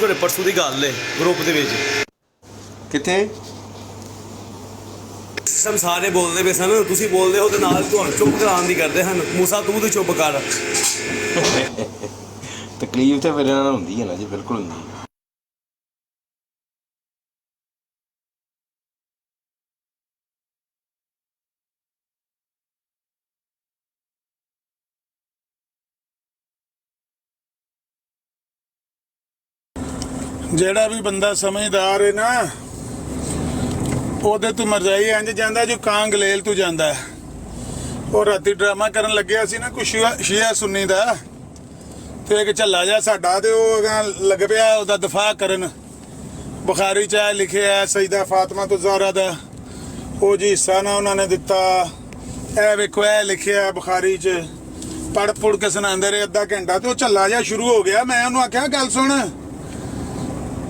ਕੋਲੇ ਪਰਸੋਂ ਦੀ ਗੱਲ ਹੈ ਗਰੁੱਪ ਦੇ ਵਿੱਚ। ਕਿੱਥੇ ਸਭ ਸਾਰੇ ਬੋਲਦੇ ਪਏ ਸਨ, ਤੁਸੀਂ ਬੋਲਦੇ ਹੋ ਤੇ ਨਾਲ ਤੁਹਾਨੂੰ ਚੁੱਪ ਕਰਾਉਣ ਦੀ ਕਰਦੇ ਹਨ। ਮੂਸਾ ਤੂੰ ਤੇ ਚੁੱਪ ਕਰ। ਤਕਲੀਫ ਤੇ ਮੇਰੇ ਨਾਲ ਹੁੰਦੀ ਹੈ ਨਾ ਜੀ, ਬਿਲਕੁਲ ਹੁੰਦੀ ਹੈ। ਜਿਹੜਾ ਵੀ ਬੰਦਾ ਸਮਝਦਾਰ ਹੈ ਨਾ, ਉਹਦੇ ਤੋਂ ਮਰਜ਼ਾਈ ਇੰਜ ਜਾਂਦਾ ਜੋ ਕਾਂ ਗਲੇਲ ਤੋਂ ਜਾਂਦਾ। ਉਹ ਰਾਤੀ ਡਰਾਮਾ ਕਰਨ ਲੱਗਿਆ ਸੀ ਨਾ ਕੁਛ ਸ਼ੀਆ ਸੁੰਨੀ ਦਾ, ਤੇ ਇੱਕ ਝੱਲਾ ਜਿਹਾ ਸਾਡਾ, ਤੇ ਉਹ ਲੱਗ ਪਿਆ ਉਹਦਾ ਦਫਾ ਕਰਨ। ਬੁਖਾਰੀ 'ਚ ਲਿਖਿਆ ਸਈਦਾ ਫਾਤਮਾ ਤੋਂ ਜ਼ਾਹਰਾ ਦਾ ਉਹ ਜੀ ਹਿੱਸਾ ਨਾ ਉਹਨਾਂ ਨੇ ਦਿੱਤਾ। ਇਹ ਵੇਖੋ ਇਹ ਲਿਖਿਆ ਬੁਖਾਰੀ 'ਚ, ਪੜ ਪੁੜ ਕੇ ਸੁਣਾਉਂਦੇ ਰਹੇ ਅੱਧਾ ਘੰਟਾ, ਤੇ ਉਹ ਝੱਲਾ ਜਿਹਾ ਸ਼ੁਰੂ ਹੋ ਗਿਆ। ਮੈਂ ਉਹਨੂੰ ਆਖਿਆ ਗੱਲ ਸੁਣ,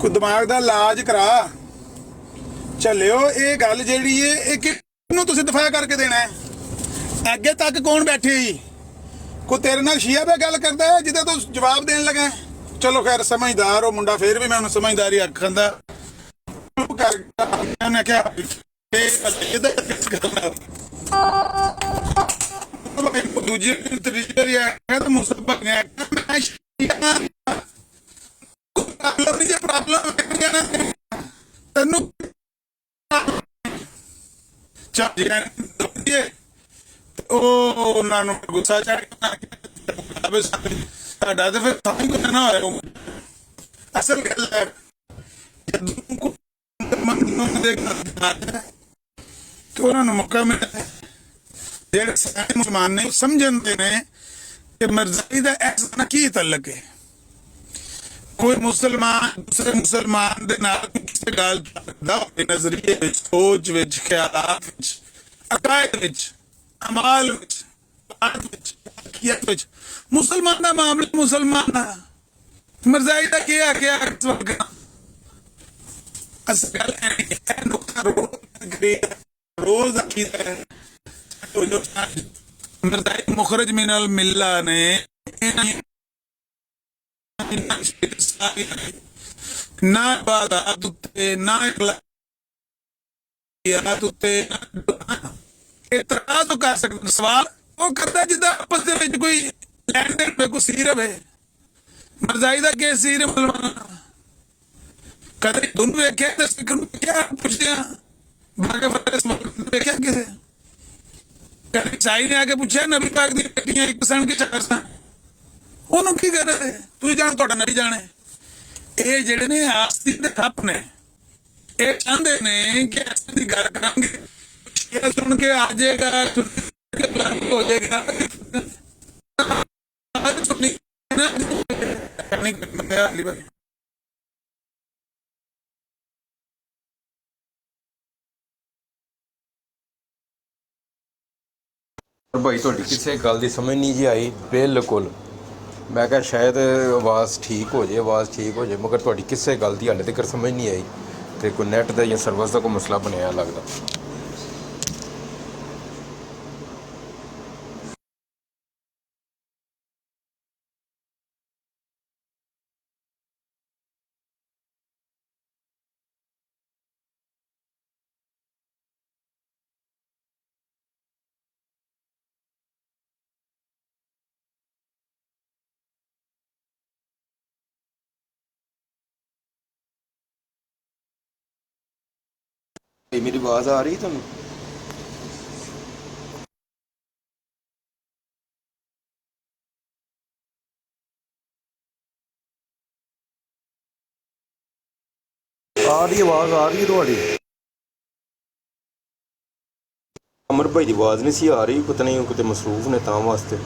ਕੋਈ ਦਿਮਾਗ ਦਾ ਇਲਾਜ ਕਰਾ, ਚੱਲਿਓ ਇਹ ਗੱਲ ਜਿਹੜੀ ਹੈ ਇਹ ਕਿਹਨੂੰ ਤੁਸੀਂ ਦਫਾ ਕਰਕੇ ਦੇਣਾ ਹੈ? ਅੱਗੇ ਤੱਕ ਕੌਣ ਬੈਠੇ ਹੀ? ਕੋਈ ਤੇਰੇ ਨਾਲ ਸ਼ੀਆ ਪੇ ਗੱਲ ਕਰਦਾ ਹੈ ਜਿਹਦੇ ਤੋਂ ਜਵਾਬ ਦੇਣ ਲੱਗਾ? ਚਲੋ ਖੈਰ ਸਮਝਦਾਰ ਉਹ ਮੁੰਡਾ, ਫੇਰ ਵੀ ਮੈਂ ਉਹਨੂੰ ਸਮਝਦਾਰੀ ਆਖਾਂਦਾ। ਉਹਨੇ ਕਿਹਾ ਦੂਜੀ ਤਰੀਕੇ ਆਖਿਆ ਤਾਂ ਮੁਸਬਕ ਨੇ ਆਖਿਆ ਮੈਂ ਪ੍ਰੋਬਲਮ ਤੈਨੂੰ ਚਾਹੀਏ ਉਹ ਉਹਨਾਂ ਨੂੰ ਗੁੱਸਾ ਚੜ ਗਿਆ ਸਾਡਾ ਤੇ ਫਿਰ ਤਾਂ ਹੀ ਕੋਈ ਨਾ ਹੋਇਆ ਅਸਲ ਗੱਲ ਹੈ ਜਦੋਂ ਤੇ ਉਹਨਾਂ ਨੂੰ ਮੌਕਾ ਮਿਲਿਆ ਜਿਹੜੇ ਸਾਰੇ ਮੁਸਲਮਾਨ ਨੇ ਸਮਝਦੇ ਨੇ ਕਿ ਮਿਰਜ਼ਾਈ ਦਾ ਇਸ ਨਾਲ ਕੀ ਤਾਲੁਕ ਹੈ ਕੋਈ ਮੁਸਲਮਾਨ ਦੂਸਰੇ ਮੁਸਲਮਾਨ ਦੇ ਨਾਲ ਕਿਸੇ ਗੱਲ ਦਾ ਹੋਵੇ ਨਜ਼ਰੀਏ ਵਿੱਚ ਸੋਚ ਵਿੱਚ ਖਿਆਲਾਤ ਵਿੱਚ ਅਕਾਇਦ ਵਿੱਚ ਅਮਾਲ ਵਿੱਚ ਬਾਤ ਵਿੱਚ ਅਕੀਦਤ ਵਿੱਚ ਮੁਸਲਮਾਨ ਦਾ ਮਾਮਲਾ ਮੁਸਲਮਾਨ ਦਾ ਮਿਰਜ਼ਾਈ ਦਾ ਕੀ ਆ ਗਿਆ ਇਸ ਵਕਤ ਅਸਲ ਗੱਲ ਹੈ ਨੁਕਤਾ روز عقیدہ ہے تو جو مرزائی مخرج من الملہ نے نہ عبادات اتے نہ اخلاقیات اتے اعتراض کر سکتے سوال وہ کرتا جدا آپس دے وچ کوئی لین دین پہ کوئی سی رہے مرزائی دا کہ سی رہے مسلمان کدے دونوں ویکھیا تے سکھ نوں کیا پوچھدے دیکھا کسے عیسائی نے آ کے پوچھا نبی پاک دی بیٹیاں ایک پسند کے چکر سن انہوں کی کر رہے تھی جان تھوڑا نہیں جانے یہ جڑے نے آستی دے ٹھپ نے یہ چاہتے نے کہ ایسے دی گل کریں گے یہ سن کے آ جائے گا ہو جائے گا ਭਾਈ ਤੁਹਾਡੀ ਕਿਸੇ ਗੱਲ ਦੀ ਸਮਝ ਨਹੀਂ ਜੀ ਆਈ ਬਿਲਕੁਲ ਮੈਂ ਕਿਹਾ ਸ਼ਾਇਦ ਆਵਾਜ਼ ਠੀਕ ਹੋ ਜਾਏ ਮਗਰ ਤੁਹਾਡੀ ਕਿਸੇ ਗੱਲ ਦੀ ਹਾਲੇ ਤੱਕ ਸਮਝ ਨਹੀਂ ਆਈ ਤੇ ਕੋਈ ਨੈਟ ਦਾ ਜਾਂ ਸਰਵਿਸ ਦਾ ਕੋਈ ਮਸਲਾ ਬਣਿਆ ਲੱਗਦਾ ਮੇਰੀ ਆਵਾਜ਼ ਆ ਰਹੀ ਤੁਹਾਨੂੰ ਆ ਰਹੀ ਆਵਾਜ਼ ਆ ਰਹੀ ਤੁਹਾਡੀ ਅਮਰ ਭਾਈ ਦੀ ਆਵਾਜ਼ ਨਹੀਂ ਸੀ ਆ ਰਹੀ ਪਤਾ ਨਹੀਂ ਉਹ ਕਿਤੇ ਮਸਰੂਫ ਨੇ ਤਾਂ ਵਾਸਤੇ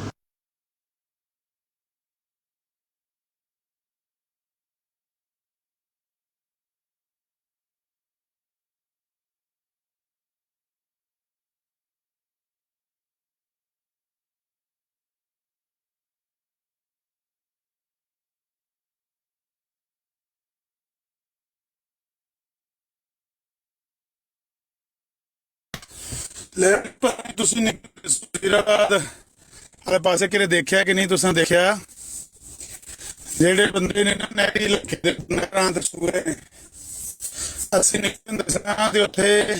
ਲੈ ਤੁਸੀਂ ਵਾਲੇ ਪਾਸੇ ਕਿਤੇ ਦੇਖਿਆ ਕਿ ਨਹੀਂ ਤੁਸੀਂ ਦੇਖਿਆ ਜਿਹੜੇ ਬੰਦੇ ਨੇ ਨਾ ਨਹਿਰੀ ਇਲਾਕੇ ਦੇ ਨਹਿਰਾਂ ਤੇ ਸੂਏ ਨੇ ਅਸੀਂ ਨਿਕਲਣ ਦੱਸਣਾ ਤੇ ਉੱਥੇ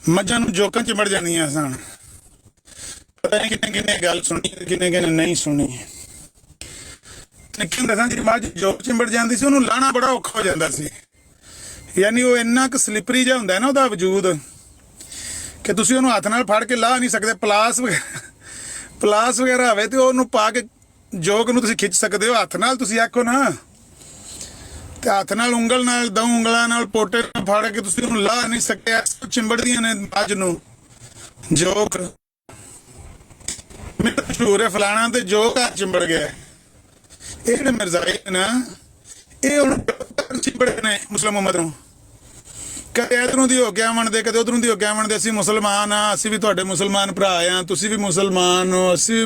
ਮੱਝਾਂ ਨੂੰ ਜੋਕਾਂ ਚ ਮੜ ਜਾਂਦੀਆਂ ਸਨ ਪਤਾ ਨਹੀਂ ਕਿੰਨੇ ਕਿੰਨੇ ਗੱਲ ਸੁਣੀ ਕਿੰਨੇ ਕਿੰਨੇ ਨਹੀਂ ਸੁਣੀ ਨਿਕਲਣ ਦੱਸਾਂ ਜਿਹੜੀ ਮੱਝ ਜੋਕ ਚ ਮੜ ਜਾਂਦੀ ਸੀ ਉਹਨੂੰ ਲਾਣਾ ਬੜਾ ਔਖਾ ਹੋ ਜਾਂਦਾ ਸੀ ਯਾਨੀ ਉਹ ਇੰਨਾ ਕੁ ਸਲਿਪਰੀ ਜਿਹਾ ਹੁੰਦਾ ਨਾ ਉਹਦਾ ਵਜੂਦ ਕਿ ਤੁਸੀਂ ਉਹਨੂੰ ਹੱਥ ਨਾਲ ਫੜ ਕੇ ਲਾਹ ਨਹੀਂ ਸਕਦੇ ਪਲਾਸ ਵਗੈਰਾ ਹੋਵੇ ਤੇ ਉਹਨੂੰ ਪਾ ਕੇ ਜੋਕ ਨੂੰ ਤੁਸੀਂ ਖਿੱਚ ਸਕਦੇ ਹੋ ਹੱਥ ਨਾਲ ਤੁਸੀਂ ਆਖੋ ਨਾ ਤੇ ਹੱਥ ਨਾਲ ਉਂਗਲ ਨਾਲ ਦੋ ਉਂਗਲਾਂ ਨਾਲ ਪੋਟੇ ਨਾਲ ਫੜ ਕੇ ਤੁਸੀਂ ਉਹਨੂੰ ਲਾਹ ਨਹੀਂ ਸਕਦੇ ਚਿੰਬੜਦੀਆਂ ਨੇ ਮੱਝ ਨੂੰ ਜੋਕ ਮੈਨੂੰ ਮਸ਼ਹੂਰ ਹੈ ਫਲਾਣਾ ਤੇ ਜੋਕ ਹੱਥ ਚਿੰਬੜ ਗਿਆ ਇਹ ਜਿਹੜੇ ਮਿਰਜ਼ਾਈ ਨਾ ਇਹ ਹੁਣ ਚਿੰਬੜੇ ਨੇ ਮੁਸਲਿਮ ਉਮਤ ਨੂੰ ਕਦੇ ਇੱਧਰੋਂ ਦੀ ਹੋ ਗਿਆ ਮੰਨਦੇ ਕਦੇ ਉੱਧਰੋਂ ਦੀ ਹੋ ਗਿਆ ਮੰਨਦੇ ਅਸੀਂ ਮੁਸਲਮਾਨ ਹਾਂ ਅਸੀਂ ਵੀ ਤੁਹਾਡੇ ਮੁਸਲਮਾਨ ਭਰਾ ਹਾਂ ਤੁਸੀਂ ਵੀ ਮੁਸਲਮਾਨ ਹੋ ਅਸੀਂ ਵੀ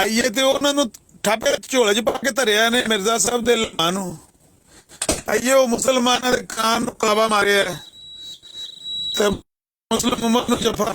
ਆਈਏ ਤੇ ਉਹਨਾਂ ਨੂੰ ਠਾਪੇ ਝੋਲੇ 'ਚ ਪਾ ਕੇ ਧਰਿਆ ਨੇ ਮਿਰਜ਼ਾ ਸਾਹਿਬ ਦੇ ਲਾਂ ਨੂੰ। ਆਈਏ ਉਹ ਮੁਸਲਮਾਨਾਂ ਦੇ ਕਾਨ ਨੂੰ ਕਾਬਾ ਮਾਰਿਆ ਤੇ ਮੁਸਲਮ ਉਮਤ ਨੂੰ ਜਫਾ